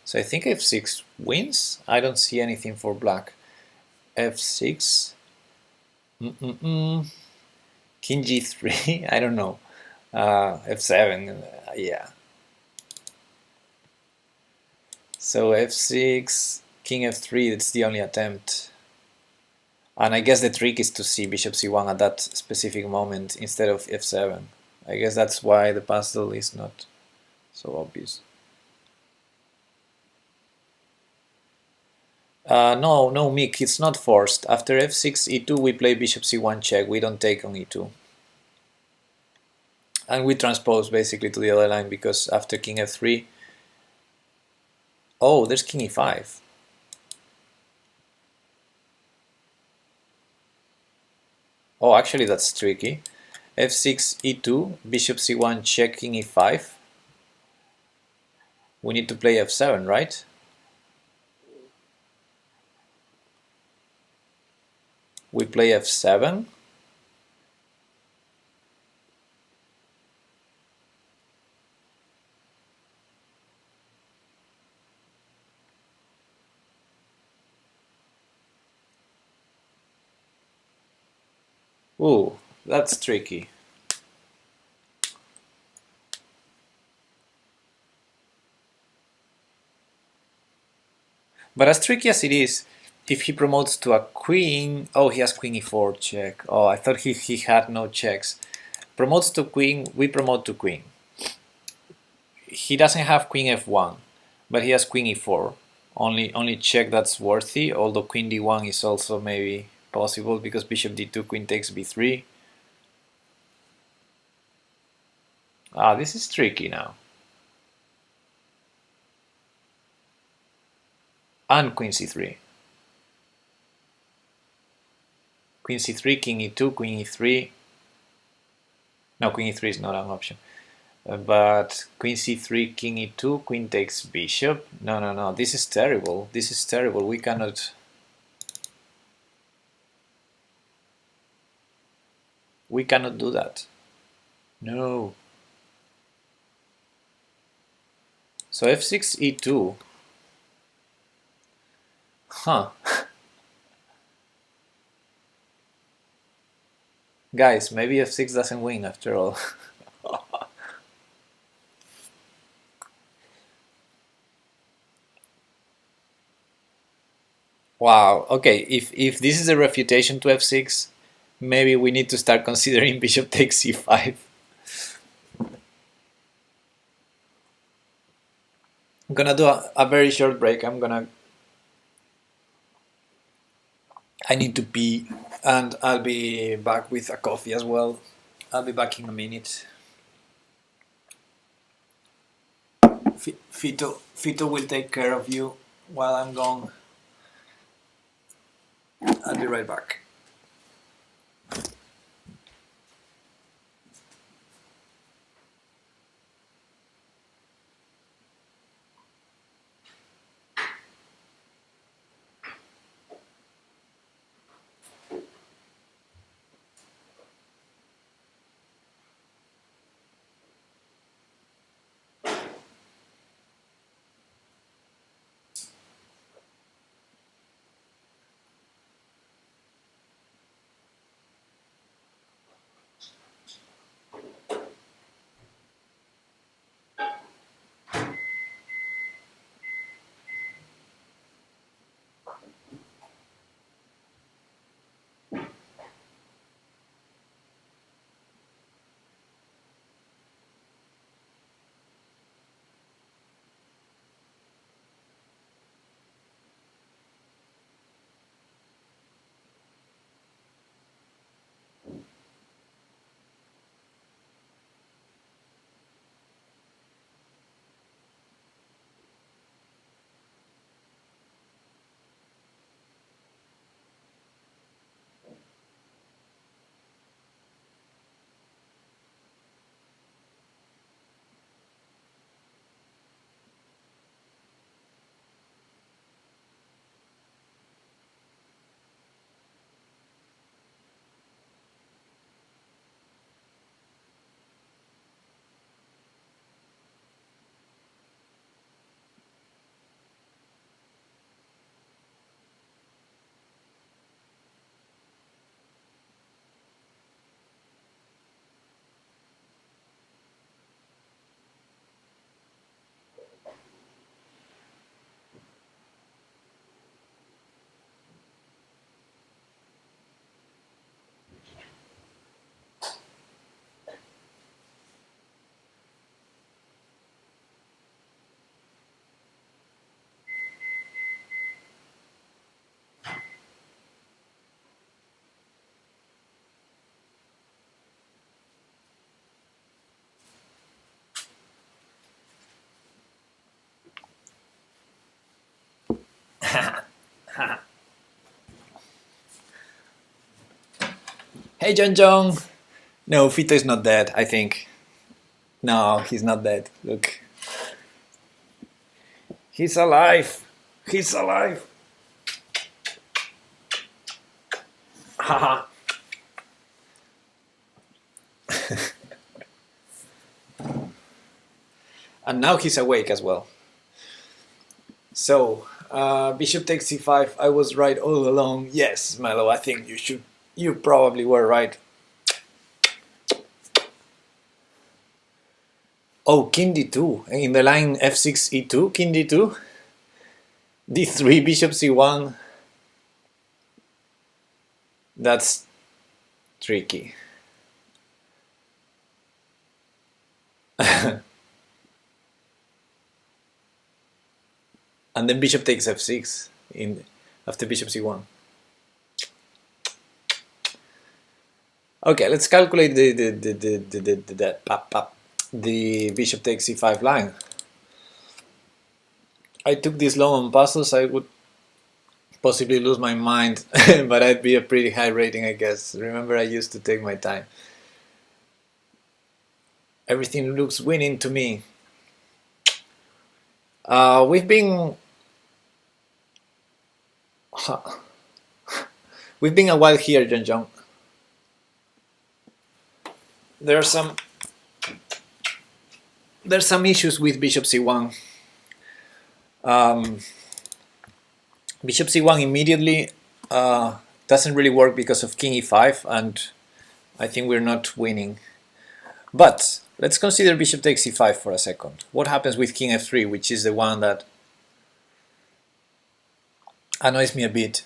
So I think f6 wins. I don't see anything for black. f6. King g3. I don't know. f7. Yeah. So f6, king f3. It's the only attempt. And I guess the trick is to see bishop c1 at that specific moment instead of f7. I guess that's why the puzzle is not so obvious. No, Mick, it's not forced. After f6, e2, we play bishop c1 check. We don't take on e2. And we transpose basically to the other line because after king f3... Oh, there's king e5. Oh, actually that's tricky. f6, e2, bishop c1 check, king e5. We need to play f7, right? We play f7. Ooh, that's tricky. But as tricky as it is, if he promotes to a queen, oh, he has queen e4 check. Oh, I thought he had no checks. Promotes to queen, we promote to queen. He doesn't have queen f1, but he has queen e4. Only check that's worthy, although queen d1 is also maybe possible because bishop d2, queen takes b3. Ah, this is tricky now. And queen c3. Queen c3, king e2, queen e3. No, queen e3 is not an option. But queen c3, king e2, queen takes bishop. No, this is terrible. This is terrible. We cannot do that. No. So f6, e2. Huh. Guys, maybe f6 doesn't win after all. Wow, okay, if this is a refutation to f6, maybe we need to start considering bishop takes c5. I'm gonna do a very short break. I need to pee, and I'll be back with a coffee as well. I'll be back in a minute. Fito will take care of you while I'm gone. I'll be right back. Hey, John John. No, Fito is not dead, I think. No, he's not dead. Look. He's alive. He's alive. Haha. And now he's awake as well. So, bishop takes c5. I was right all along. Yes, Melo, I think you probably were right Oh, king d2 in the line f6 e2, king d2, d3, bishop c1. That's tricky. And then bishop takes f6 in after bishop c1. Okay, let's calculate the bishop takes c5 line. I took this long on puzzles, I would possibly lose my mind, but I'd be a pretty high rating, I guess. Remember, I used to take my time. Everything looks winning to me. We've been a while here, John. There's some issues with bishop c1. Bishop c1 immediately doesn't really work because of king e5, and I think we're not winning. But let's consider bishop takes c5 for a second. What happens with king f3, which is the one that annoys me a bit?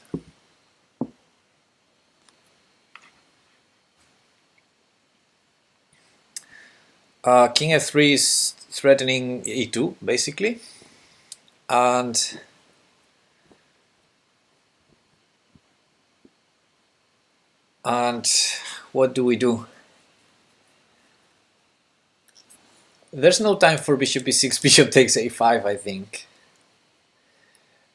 King f3 is threatening e2, basically. And what do we do? There's no time for bishop e6, bishop takes a5, I think.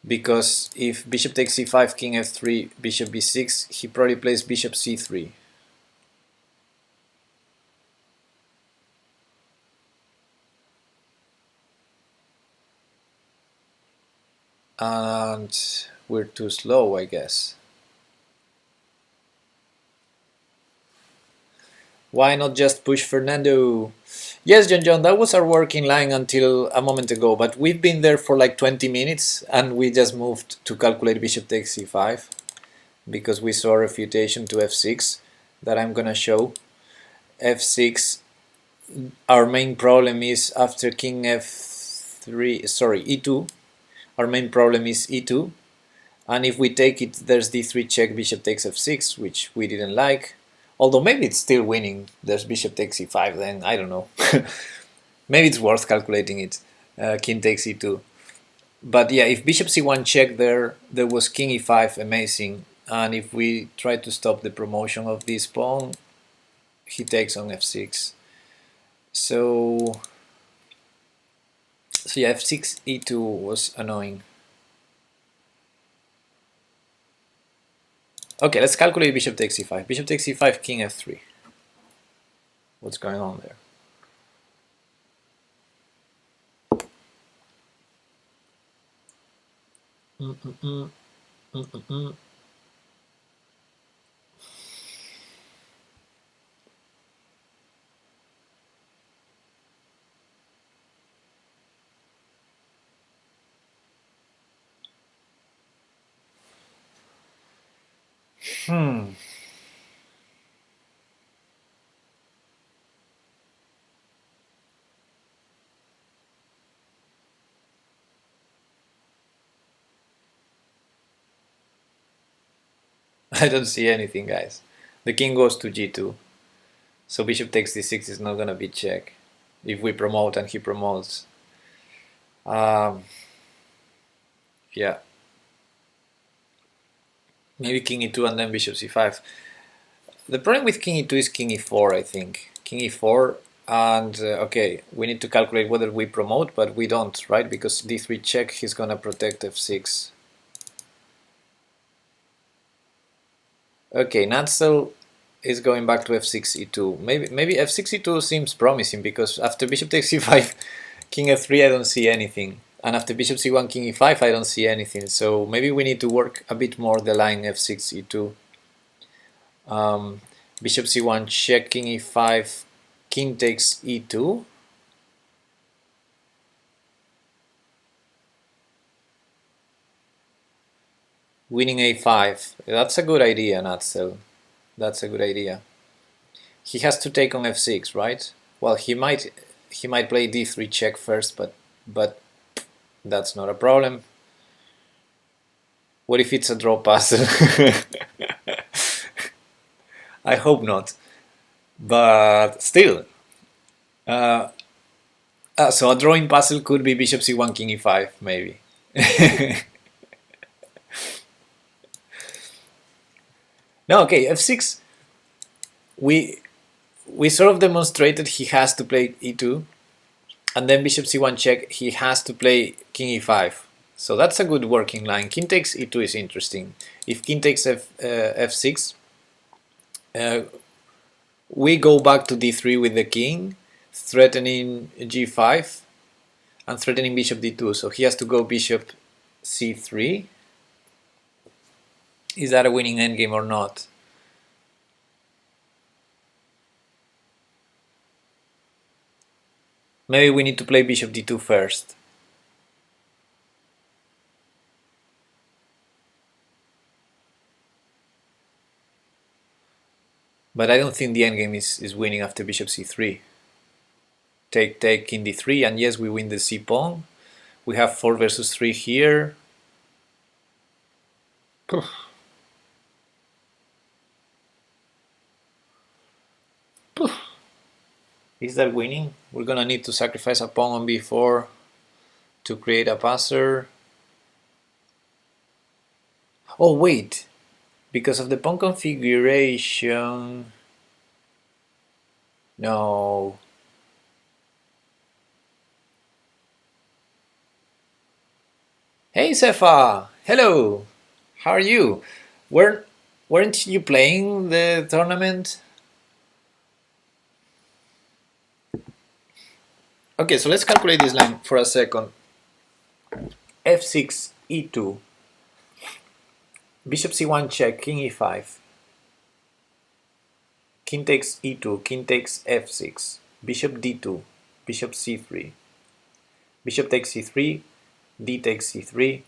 Because if bishop takes c5, king f3, bishop b6, he probably plays bishop c3. And we're too slow, I guess. Why not just push Fernando? Yes, John, that was our working line until a moment ago, but we've been there for like 20 minutes and we just moved to calculate bishop takes c5 because we saw a refutation to f6 that I'm gonna show. f6, our main problem is after king f3, sorry, e2. Our main problem is e2, and if we take it, there's d3 check, bishop takes f6, which we didn't like. Although maybe it's still winning. There's bishop takes e5, then I don't know. Maybe it's worth calculating it. King takes e2. But yeah, if bishop c1 check there was king e5, amazing. And if we try to stop the promotion of this pawn, he takes on f6. So yeah, f6 e2 was annoying. Okay, let's calculate bishop takes c5. Bishop takes c5, king f3. What's going on there? I don't see anything, guys. The king goes to g2. So bishop takes d6 is not going to be check if we promote and he promotes. Yeah. Maybe king e2 and then bishop c5. The problem with king e2 is king e4, I think. King e4, and okay, we need to calculate whether we promote, but we don't, right? Because d3 check, he's going to protect f6. Okay, Natsel is going back to f6 e2. Maybe f6 e2 seems promising because after bishop takes c5, king f3, I don't see anything, and after bishop c1, king e5, I don't see anything. So maybe we need to work a bit more the line f6 e2. Bishop c1 check, king e5, king takes e2. Winning a5. That's a good idea, Natsel. That's a good idea. He has to take on f6, right? Well, he might he might play d3 check first, but that's not a problem. What if it's a draw puzzle? I hope not, but still. So a drawing puzzle could be bishop c1, king e5, maybe. No, okay, f6. We sort of demonstrated he has to play e2, and then bishop c1 check, he has to play king e5. So that's a good working line. King takes e2 is interesting. If king takes f6, we go back to d3 with the king, threatening g5 and threatening bishop d2. So he has to go bishop c3. Is that a winning endgame or not? Maybe we need to play bishop d2 first. But I don't think the endgame is winning after bishop c3. Take king d3, and yes, we win the c pawn. We have 4 versus 3 here. Is that winning? We're gonna need to sacrifice a pawn on b4 to create a passer. Oh wait, because of the pawn configuration. No. Hey Sefa, hello. How are you? Weren't you playing the tournament? Okay, so let's calculate this line for a second. f6, e2, bishop c1 check, king e5, king takes e2, king takes f6, bishop d2, bishop c3, bishop takes c3, d takes c3,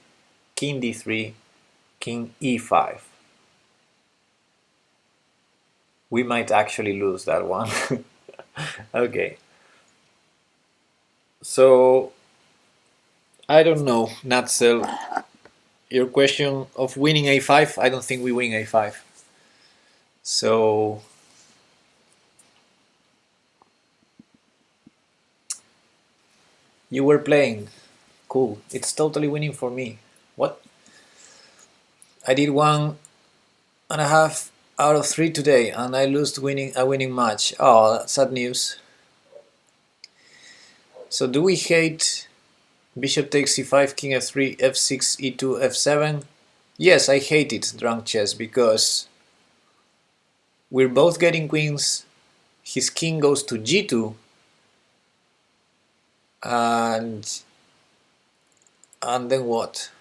king d3, king e5. We might actually lose that one. Okay. So, I don't know, Natzel. Your question of winning a5, I don't think we win a5. So, you were playing. Cool. It's totally winning for me. What? I did 1.5 out of 3 today, and I lost a winning match. Oh, that's sad news. So do we hate bishop takes c5, king f3, f6, e2, f7? Yes, I hate it, drunk chess, because we're both getting queens. His king goes to g2, and then what?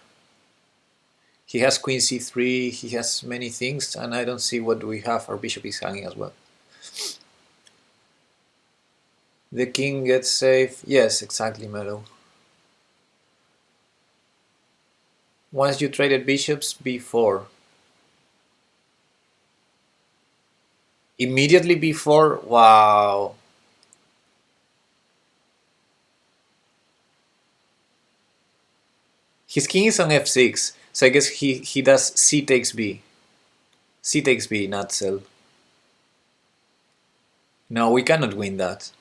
He has queen c3, he has many things, and I don't see what we have. Our bishop is hanging as well. The king gets safe. Yes, exactly, Melo. Once you traded bishops, b4. Immediately before? Wow. His king is on f6, so I guess he does c takes b. C takes b, not cell. No, we cannot win that.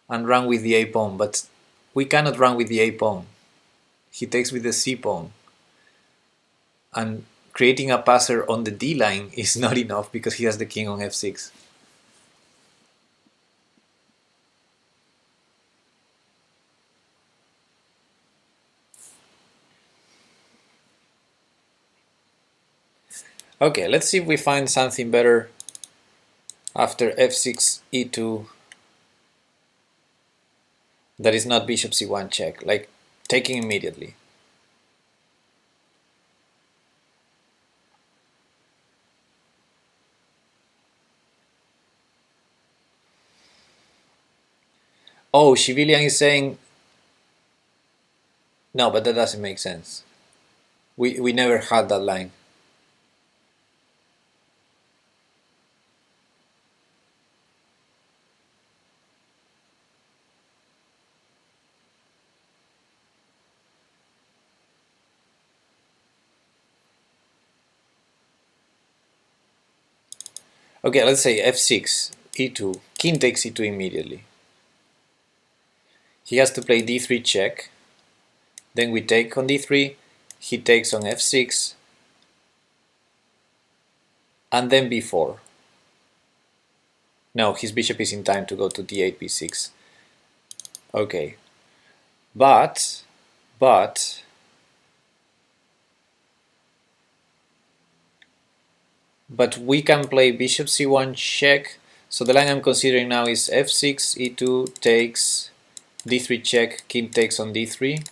And run with the a pawn, but we cannot run with the a pawn. He takes with the c pawn. And creating a passer on the d line is not enough because he has the king on f6. Okay, let's see if we find something better after f6, e2 that is not bishop c1 check, like taking immediately. Oh, Civilian is saying no, but that doesn't make sense. We never had that line. Okay, let's say f6, e2, king takes e2 immediately. He has to play d3 check, then we take on d3, he takes on f6, and then b4. No, his bishop is in time to go to d8, b6. Okay, but we can play bishop c1 check. So the line I'm considering now is f6, e2 takes, d3 check, king takes on d3,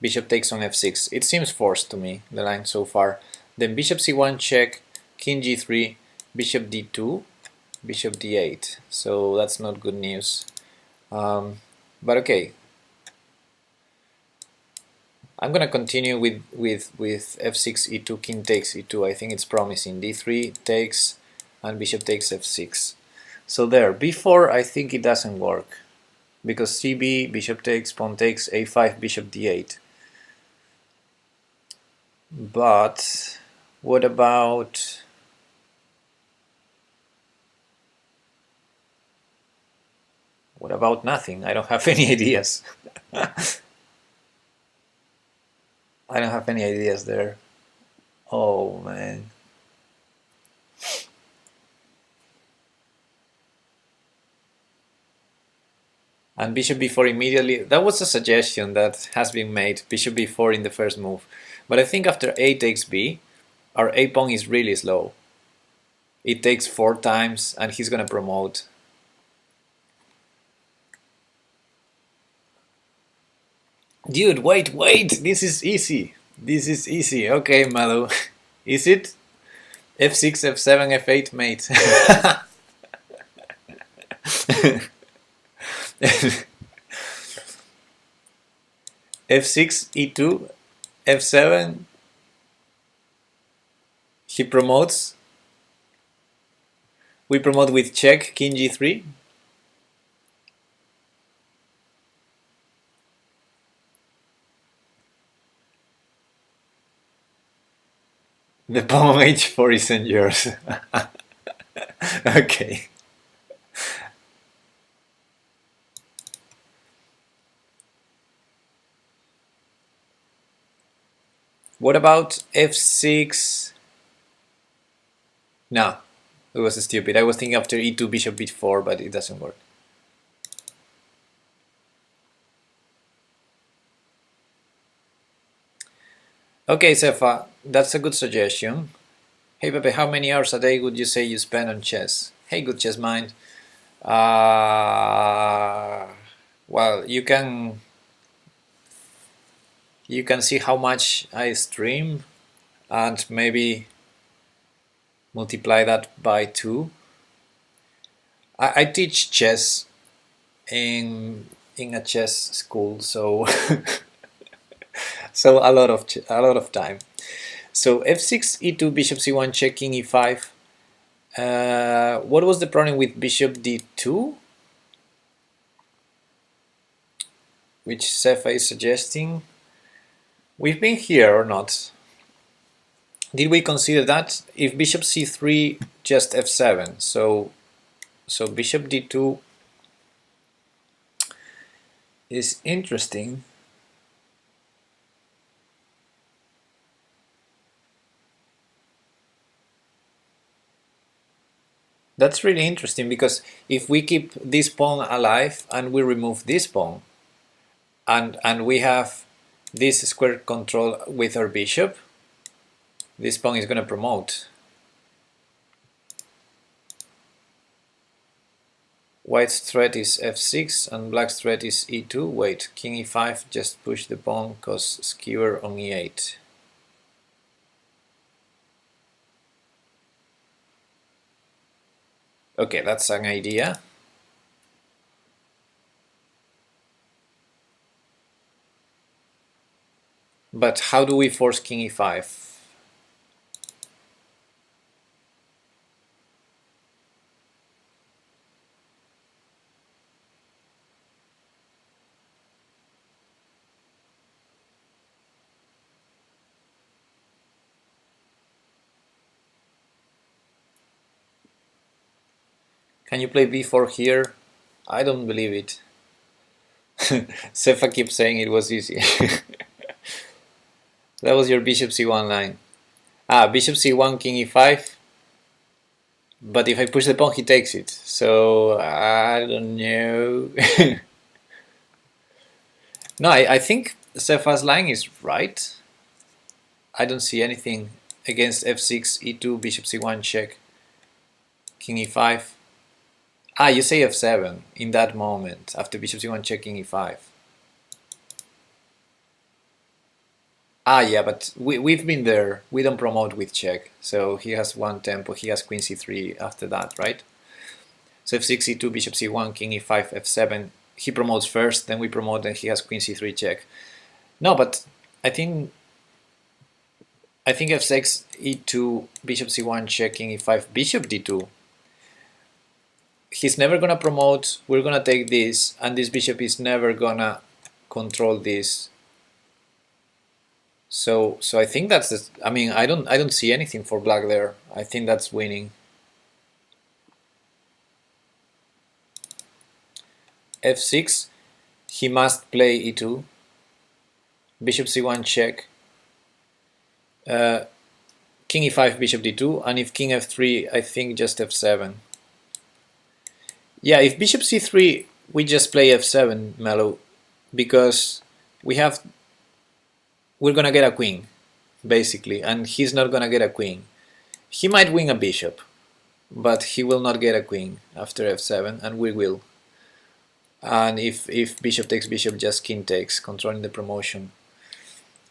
bishop takes on f6. It seems forced to me, the line so far. Then bishop c1 check, king g3, bishop d2, bishop d8. So that's not good news. But okay, I'm gonna continue with f6, e2, king takes e2. I think it's promising. d3 takes, and bishop takes f6. So there, b4 I think it doesn't work, because cb, bishop takes, pawn takes, a5, bishop d8. But what about nothing? I don't have any ideas. I don't have any ideas there. Oh man. And bishop b4 immediately. That was a suggestion that has been made. Bishop b4 in the first move. But I think after a takes b, our a pawn is really slow. It takes 4 times and he's gonna promote. Dude, wait, this is easy. This is easy. Okay, Malu. Is it? f6, f7, f8, mate. f6, e2, f7. He promotes. We promote with check, king g3. The pawn on h4 isn't yours. Okay. What about f6? No, it was stupid. I was thinking after e2, bishop b4, but it doesn't work. Okay, Sefa, that's a good suggestion. Hey Pepe, how many hours a day would you say you spend on chess? Hey, good chess mind. Well, you can see how much I stream and maybe multiply that by 2. I teach chess in a chess school, so so a lot of time. So f6, e2, bishop c1, checking e5. What was the problem with bishop d2? Which Sefa is suggesting. We've been here or not? Did we consider that? If bishop c3, just f7. So bishop d2 is interesting. That's really interesting, because if we keep this pawn alive and we remove this pawn, and we have this square control with our bishop, this pawn is going to promote. White's threat is f6 and black's threat is e2. Wait, king e5, just push the pawn cause skewer on e8. Okay, that's an idea. But how do we force king e5? Can you play b4 here? I don't believe it. Sefa keeps saying it was easy. That was your bishop c1 line. Ah, bishop c1, king e5. But if I push the pawn, he takes it. So, I don't know. No, I think Sefa's line is right. I don't see anything against f6, e2, bishop c1 check, king e5. Ah, you say f7 in that moment, after bishop c1 check, king e5. Ah, yeah, but we've been there. We don't promote with check. So he has one tempo, he has queen c3 after that, right? So f6, e2, bishop c1, king e5, f7. He promotes first, then we promote, and he has queen c3 check. No, but I think f6, e2, bishop c1 check, king e5, bishop d2. He's never gonna promote. We're gonna take this, and this bishop is never gonna control this. So I think that's the, I mean, I don't see anything for black there. I think that's winning. f6, he must play e2, bishop c1 check, king e5, bishop d2, and if king f3, I think just f7. Yeah, if bishop c3, we just play f7, Melo, because we're gonna get a queen, basically, and he's not gonna get a queen. He might win a bishop, but he will not get a queen after f7, and we will. And if bishop takes bishop, just king takes, controlling the promotion.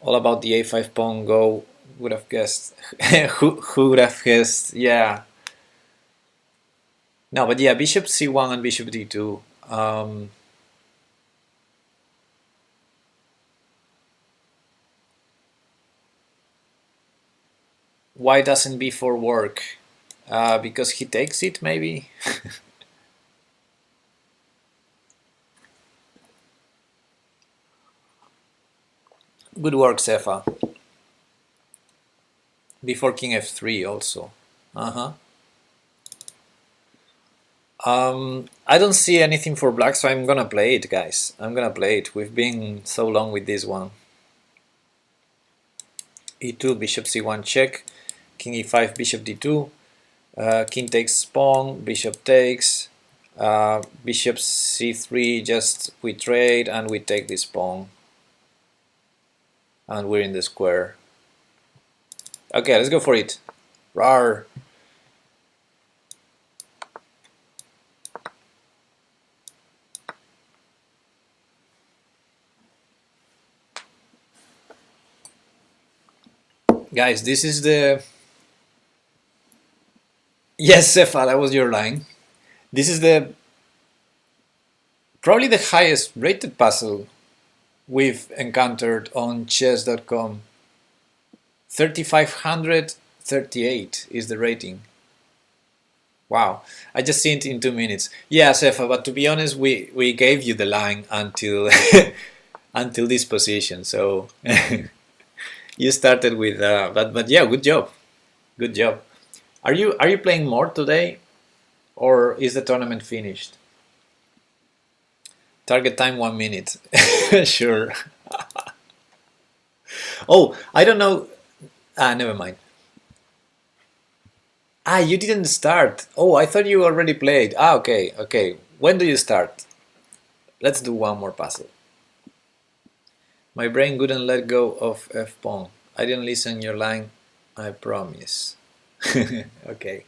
All about the a5 pawn go, would have guessed. who would have guessed? Yeah. No, but yeah, bishop c1 and bishop d2. Why doesn't b4 work? Because he takes it, maybe? Good work, Sefa. Before king f3 also. I don't see anything for black, so I'm gonna play it, guys. I'm gonna play it. We've been so long with this one. e2, bishop c1 check, king e5, bishop d2, king takes pawn, bishop takes, bishop c3, just we trade and we take this pawn. And we're in the square. Okay, let's go for it. Rawr. Guys, this is the... Yes, Sefa, that was your line. This is the... probably the highest rated puzzle we've encountered on chess.com. 3538 is the rating. Wow, I just seen it in 2 minutes. Yeah, Sefa, but to be honest, we gave you the line until until this position, so you started with but yeah, good job. Good job. Are you playing more today, or is the tournament finished? Target time 1 minute. Sure. Oh, I don't know. Never mind. You didn't start. Oh, I thought you already played. Okay, okay. When do you start? Let's do one more puzzle. My brain wouldn't let go of f-pawn. I didn't listen your line, I promise. Okay.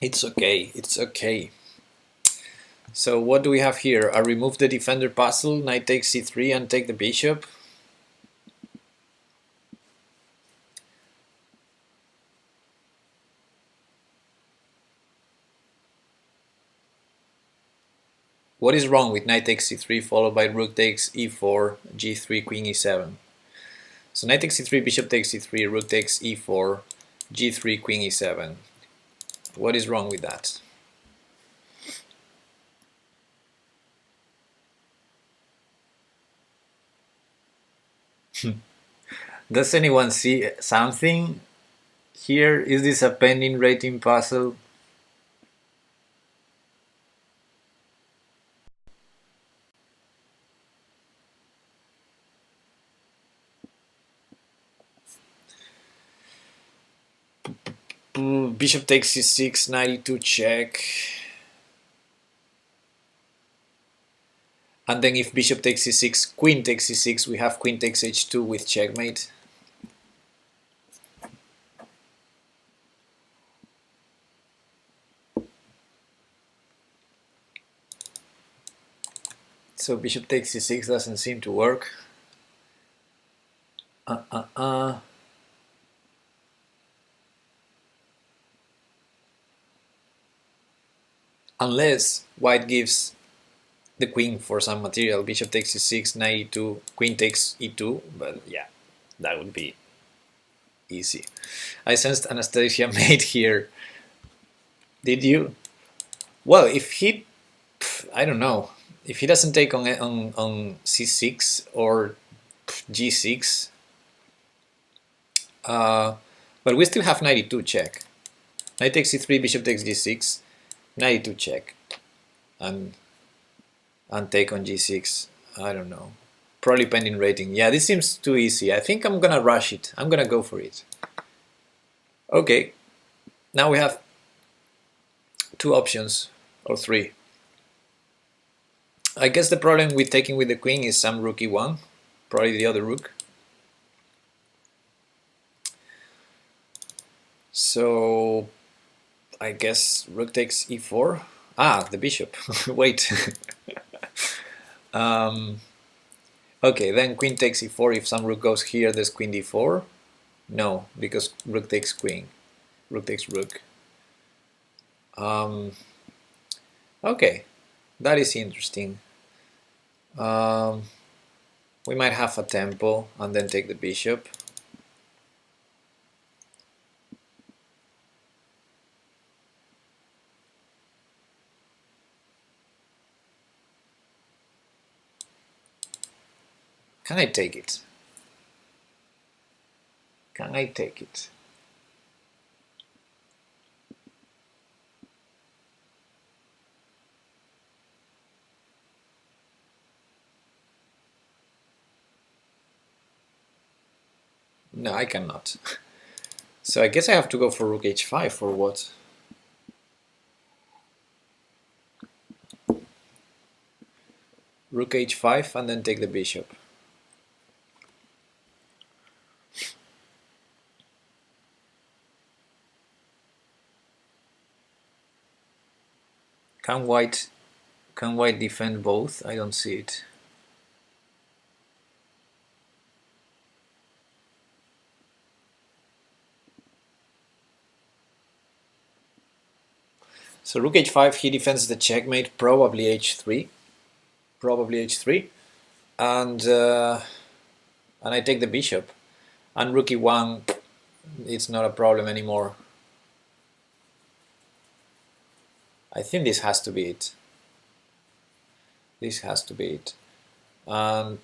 It's okay, it's okay. So what do we have here? I remove the defender puzzle, knight takes c3 and take the bishop. What is wrong with knight takes c3 followed by rook takes e4, g3, queen e7? So knight takes c3, bishop takes c3, rook takes e4, g3, queen e7. What is wrong with that? Does anyone see something? Here, is this a pending rating puzzle? Bishop takes c6, 92 check. And then if bishop takes c6, queen takes c6, we have queen takes h2 with checkmate. So bishop takes c6 doesn't seem to work. Unless white gives the queen for some material. Bishop takes c6, knight e2, queen takes e2, but yeah, that would be easy. I sensed Anastasia mate here. Did you? Well, if he, I don't know, if he doesn't take on c6 or g6, but we still have 92 check. Knight takes c3, bishop takes g6, 92 check, and take on g6. I don't know. Probably pending rating. Yeah, this seems too easy. I think I'm gonna rush it. I'm gonna go for it. Okay, now we have two options, or three. I guess the problem with taking with the queen is some rook e1, probably the other rook. So I guess rook takes e4. Ah, the bishop. Wait. Okay, then queen takes e4. If some rook goes here, there's queen d4. No, because rook takes queen. Rook takes rook. Okay, that is interesting. We might have a tempo and then take the bishop. Can I take it? Can I take it? No, I cannot. So I guess I have to go for rook h5 or what? Rook h5 and then take the bishop. Can white defend both? I don't see it. So rook h5, he defends the checkmate, probably h3, and I take the bishop, and rook e1, it's not a problem anymore. I think this has to be it. This has to be it. And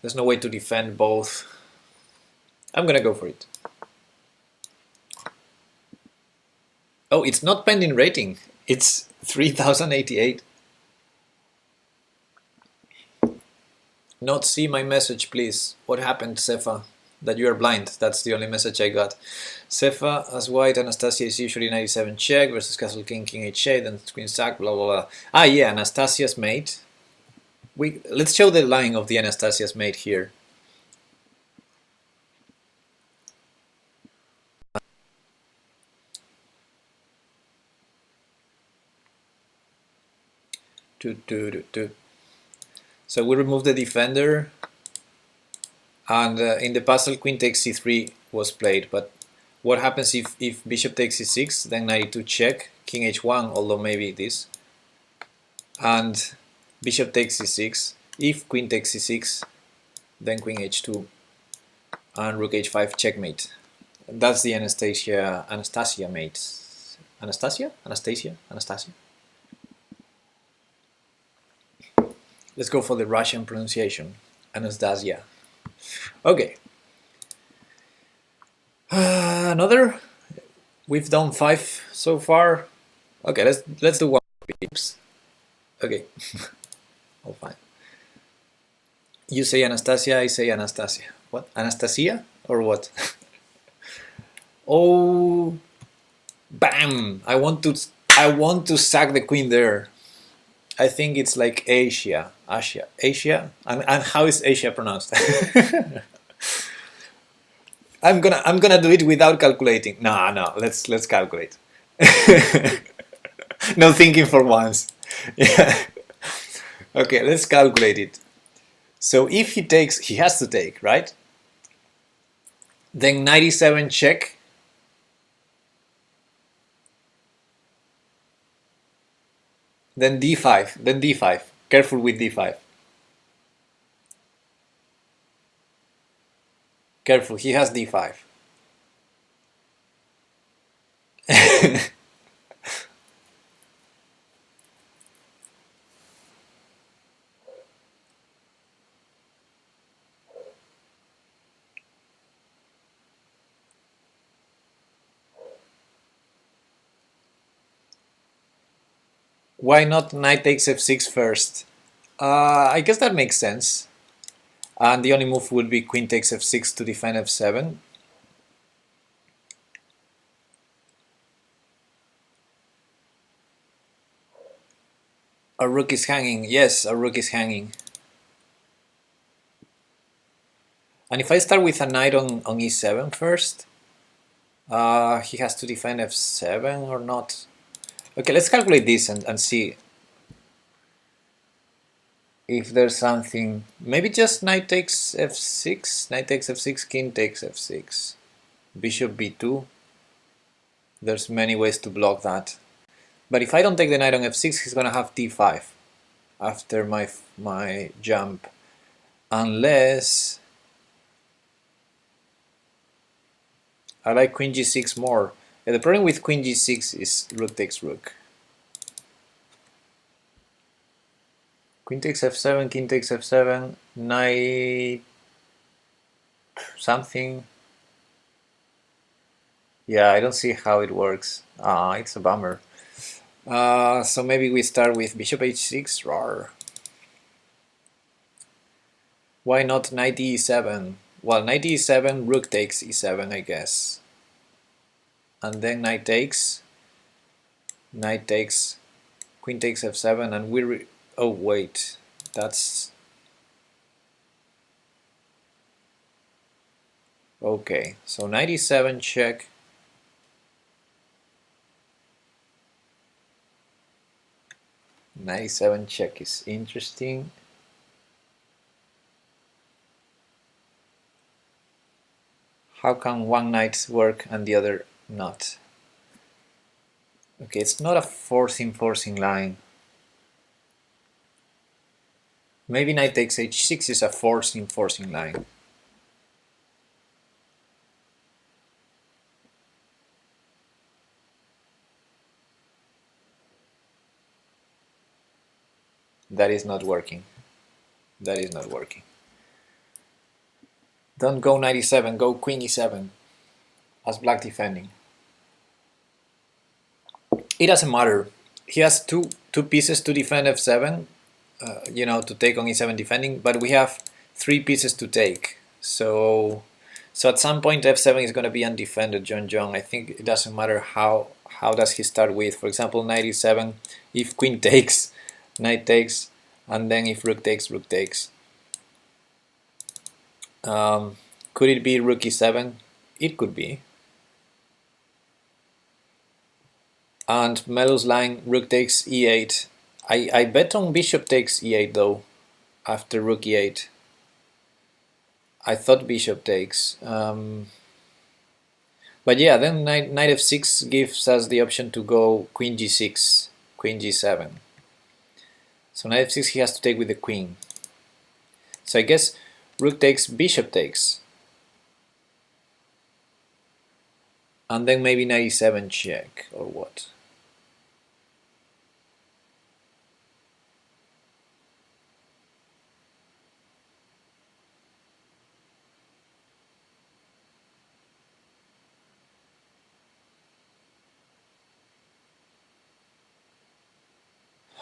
there's no way to defend both. I'm gonna go for it. Oh, it's not pending rating. It's 3088. Not see my message, please. What happened, Sefa? That you are blind. That's the only message I got. Sefa, as white, Anastasia is usually 97 check versus castle king, king h8, then queen sack, blah blah blah. Ah, yeah, Anastasia's mate. Let's show the line of the Anastasia's mate here. So we remove the defender, and in the puzzle queen takes c3 was played, but what happens if bishop takes c6, then knight e2 check, king h1, although maybe this, and bishop takes c6, if queen takes c6, then queen h2, and rook h5 checkmate. That's the Anastasia mate. Anastasia? Let's go for the Russian pronunciation. Anastasia. Okay. Another. We've done 5 so far. Okay, let's do 1 pips. Okay. Oh, fine. You say Anastasia, I say Anastasia. What? Anastasia or what? Oh, bam! I want to sack the queen there. I think it's like Asia. And how is Asia pronounced? I'm gonna do it without calculating. No. Let's calculate. No thinking for once. Yeah. Okay, let's calculate it. So if he takes, he has to take, right? Then 97 check. Then d5. Then d5. Careful with d5. Careful, he has d5. Why not knight takes f6 first? I guess that makes sense. And the only move would be queen takes f6 to defend f7. A rook is hanging. Yes, a rook is hanging. And if I start with a knight on e7 first, he has to defend f7 or not. Okay, let's calculate this and see if there's something. Maybe just knight takes f6, knight takes f6, king takes f6, bishop b2. There's many ways to block that. But if I don't take the knight on f6, he's gonna have d5 after my jump, unless I like queen g6 more. Yeah, the problem with queen g6 is rook takes rook. Queen takes f7, king takes f7, knight something. Yeah, I don't see how it works. It's a bummer. So maybe we start with bishop h6. Rawr. Why not knight e7? Well, knight e7, rook takes e7, I guess. And then knight takes, queen takes f7, and we oh wait, that's okay. So knight e7 check. Knight e7 check is interesting. How can one knight work and the other not? Okay, it's not a forcing line. Maybe knight takes h6 is a forcing line. That is not working. That is not working. Don't go knight e7, go queen e7 as black defending. It doesn't matter. He has two pieces to defend f7, to take on e7 defending, but we have 3 pieces to take. So at some point f7 is going to be undefended, John John. I think it doesn't matter how does he start with. For example, knight e7, if queen takes, knight takes, and then if rook takes, rook takes. Could it be rook e7? It could be. And Melo's line, rook takes e8. I bet on bishop takes e8 though, after rook e8. I thought bishop takes. But yeah, then knight f6 gives us the option to go queen g6, queen g7. So knight f6 he has to take with the queen. So I guess rook takes, bishop takes. And then maybe knight e7 check, or what?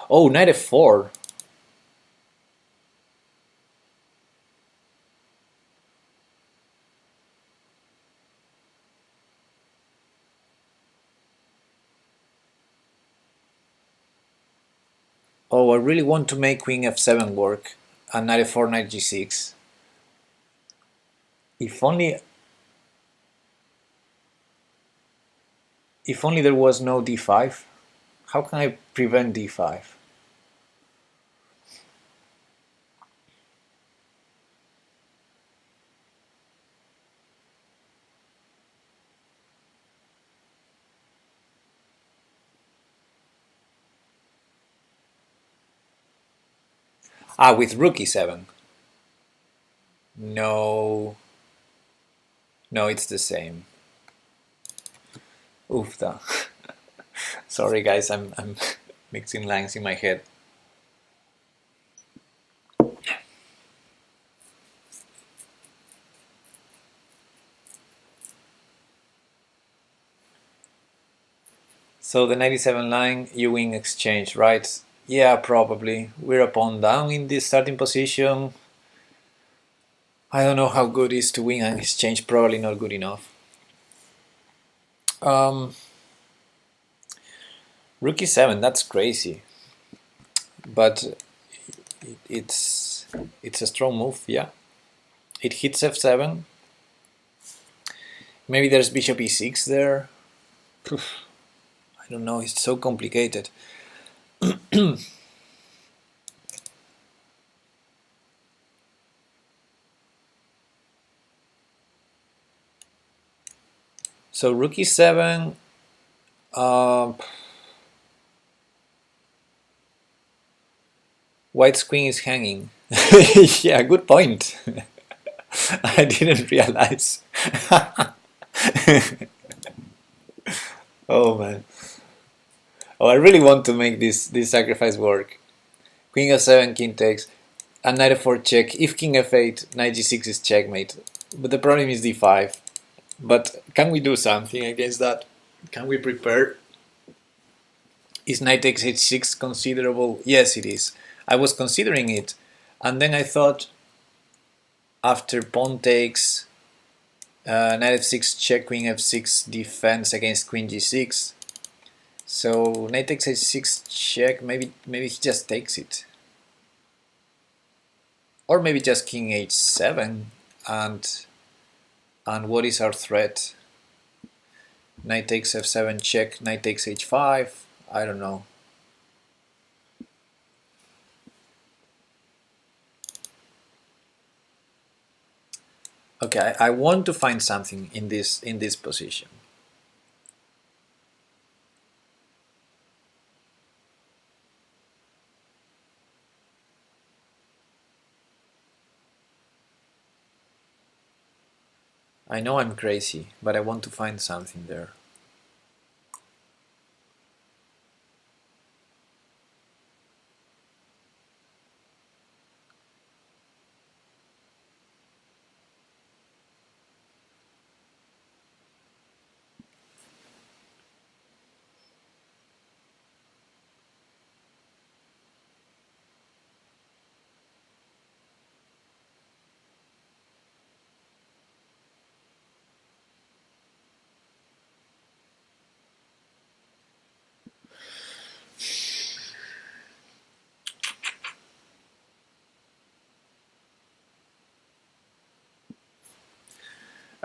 Oh, knight f4. Oh, I really want to make queen f7 work and knight f4, knight g6. If only there was no d5. How can I prevent d5? Ah, with rook e7. No. No, it's the same. Oofda. Sorry guys, I'm mixing lines in my head. So the 97 line, you win exchange, right? Yeah, probably. We're a pawn down in this starting position. I don't know how good it is to win an exchange, probably not good enough. Rook e7, that's crazy. But it's a strong move, yeah. It hits f7. Maybe there's bishop e6 there. I don't know, it's so complicated. So rook e7, white's queen is hanging. Yeah, good point. I didn't realize. Oh man. Oh, I really want to make this sacrifice work. Queen f7, king takes, and knight f4 check. If king f8, knight g6 is checkmate. But the problem is d5. But can we do something against that? Can we prepare? Is knight takes h6 considerable? Yes, it is. I was considering it, and then I thought after pawn takes, knight f6 check, queen f6 defense against queen g6. So knight takes h6 check. Maybe he just takes it, or maybe just king h7 and what is our threat? Knight takes f7 check. Knight takes h5. I don't know. Okay, I want to find something in this position. I know I'm crazy, but I want to find something there.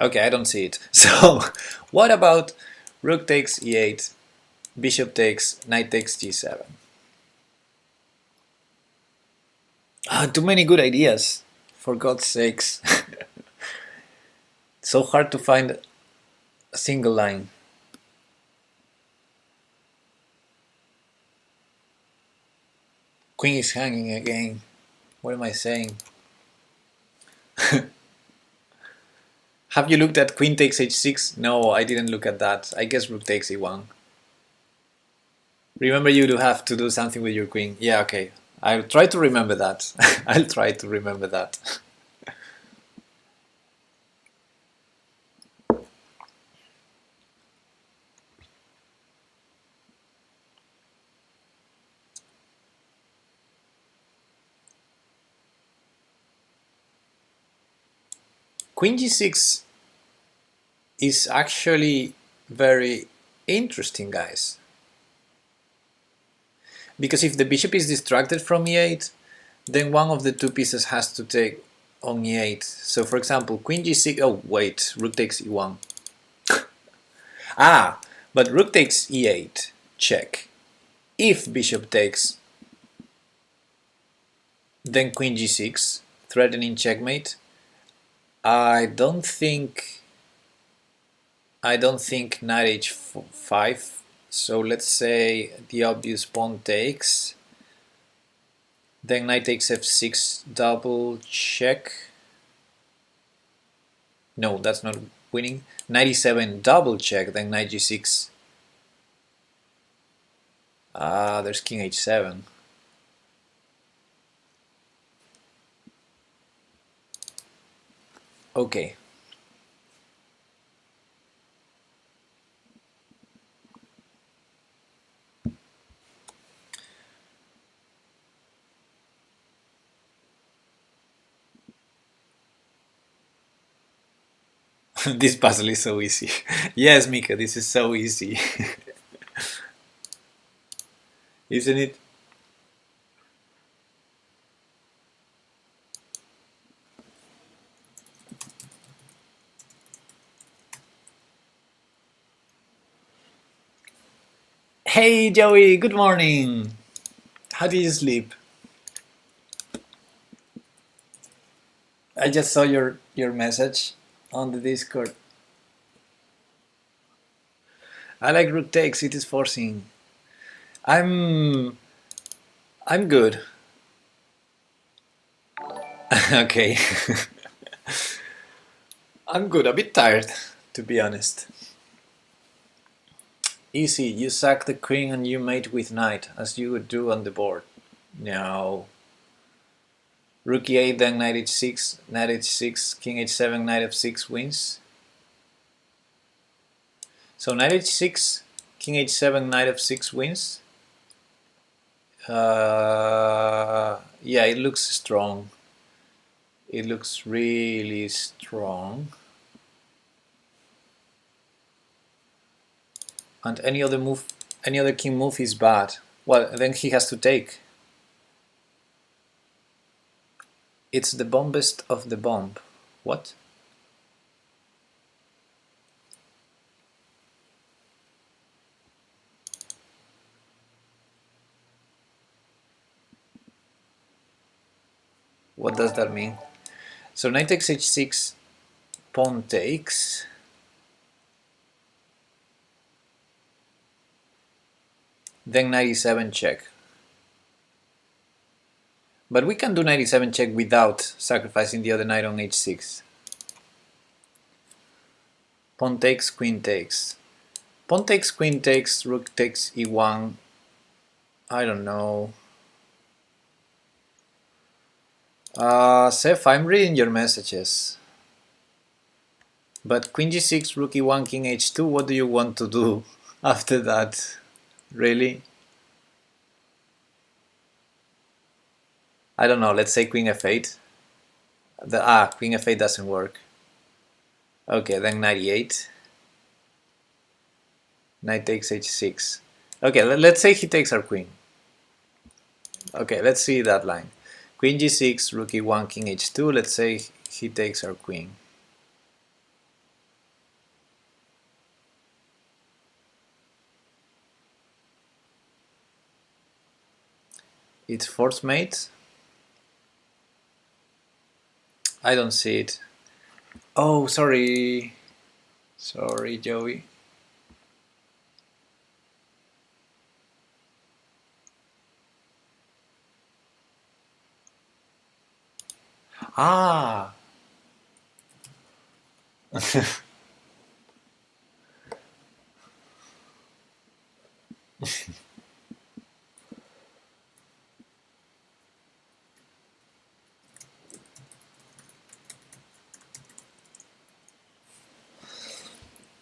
Okay, I don't see it. So, what about rook takes e8, bishop takes, knight takes g7? Ah, too many good ideas, for God's sakes. So hard to find a single line. Queen is hanging again. What am I saying? Have you looked at queen takes h6? No, I didn't look at that. I guess rook takes e1. Remember, you do have to do something with your queen. Yeah, okay. I'll try to remember that. I'll try to remember that. Queen g6 is actually very interesting, guys. Because if the bishop is distracted from e8, then one of the two pieces has to take on e8. So for example, queen g6, oh wait, rook takes e1. Ah, but rook takes e8, check. If bishop takes, then queen g6, threatening checkmate. I don't think knight h5. So let's say the obvious pawn takes. Then knight takes f6, double check. No, that's not winning. Knight e7, double check, then knight g6. Ah, there's king h7. Okay. This puzzle is so easy. Yes, Mika, this is so easy. Isn't it? Hey Joey, good morning. How did you sleep? I just saw your message on the Discord. I like rook takes, it is forcing. I'm good. Okay. I'm good, a bit tired, to be honest. Easy, you sack the queen and you mate with knight, as you would do on the board. No. Rook e8, then knight h6, king h7, knight f6 wins. So knight h6, king h7, knight f6 wins. Yeah, it looks strong. It looks really strong. And any other king move is bad. Well, then he has to take. It's the bombest of the bomb. What? What does that mean? So knight takes h6, pawn takes. Then knight e7 check. But we can do knight e7 check without sacrificing the other knight on h6. Pawn takes, queen takes. Pawn takes, queen takes, rook takes e1. I don't know. Seth, I'm reading your messages. But queen g6, rook e1, king h2, what do you want to do after that? Really? I don't know, let's say queen f8. Queen f8 doesn't work. Okay, then knight e8. Knight takes h6. Okay, let's say he takes our queen. Okay, let's see that line. Queen g6, rook e1, king h2. Let's say he takes our queen. It's force mate. I don't see it. Oh, sorry. Sorry, Joey. Ah.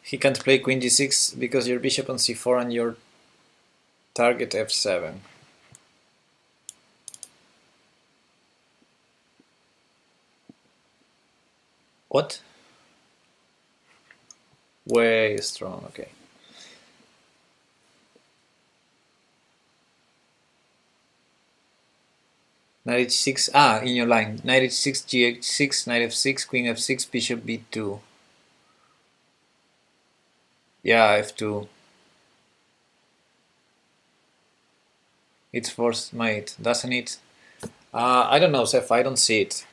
He can't play queen g6 because your bishop on c4 and your target f7. What? Way strong, okay. Knight h6, in your line. Knight h6, gh6, knight f6, queen f6, bishop b2. Yeah, f2. It's forced mate, doesn't it? I don't know, Seth, I don't see it.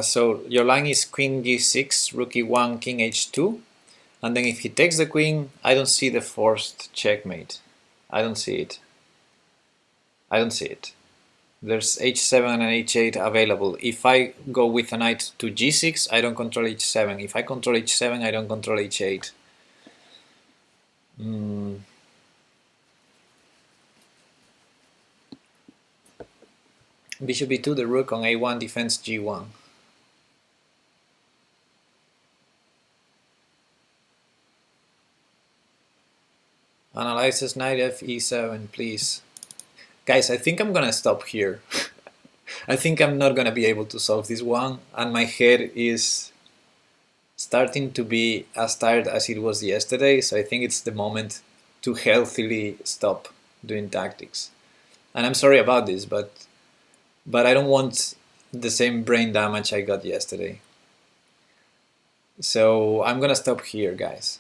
So your line is queen g6, rook e1, king h2. And then if he takes the queen, I don't see the forced checkmate. I don't see it. I don't see it. There's h7 and h8 available. If I go with a knight to g6, I don't control h7. If I control h7, I don't control h8. Bishop b2, the rook on a1 defends g1. Analyzes knight f e7, please. Guys, I think I'm gonna stop here. I think I'm not gonna be able to solve this one, and my head is starting to be as tired as it was yesterday, so I think it's the moment to healthily stop doing tactics. And I'm sorry about this, but I don't want the same brain damage I got yesterday. So I'm gonna stop here, guys.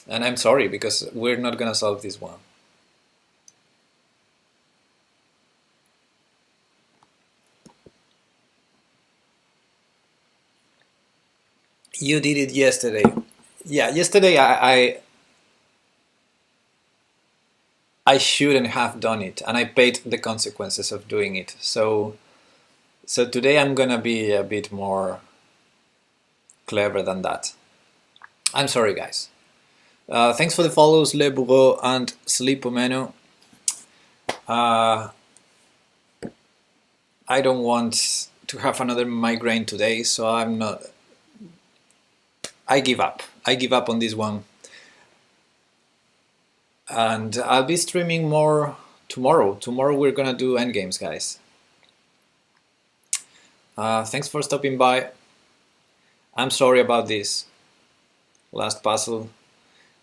And I'm sorry, because we're not gonna solve this one. You did it yesterday. Yeah, yesterday I shouldn't have done it, and I paid the consequences of doing it. So today I'm gonna be a bit more clever than that. I'm sorry, guys. Thanks for the follows, Le Bourreau and Slipomeno. I don't want to have another migraine today, so I'm not. I give up. I give up on this one. And I'll be streaming more tomorrow. Tomorrow we're gonna do endgames, guys. Thanks for stopping by. I'm sorry about this. Last puzzle.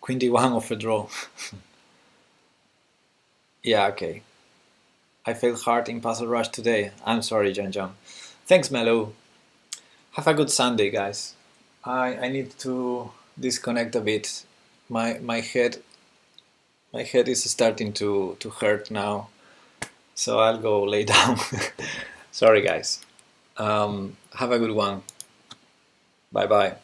Queen d1 of a draw. Yeah, okay. I failed hard in Puzzle Rush today. I'm sorry, John John. Thanks, Melo. Have a good Sunday, guys. I need to disconnect a bit. My head is starting to hurt now, so I'll go lay down. Sorry, guys. Have a good one. Bye bye.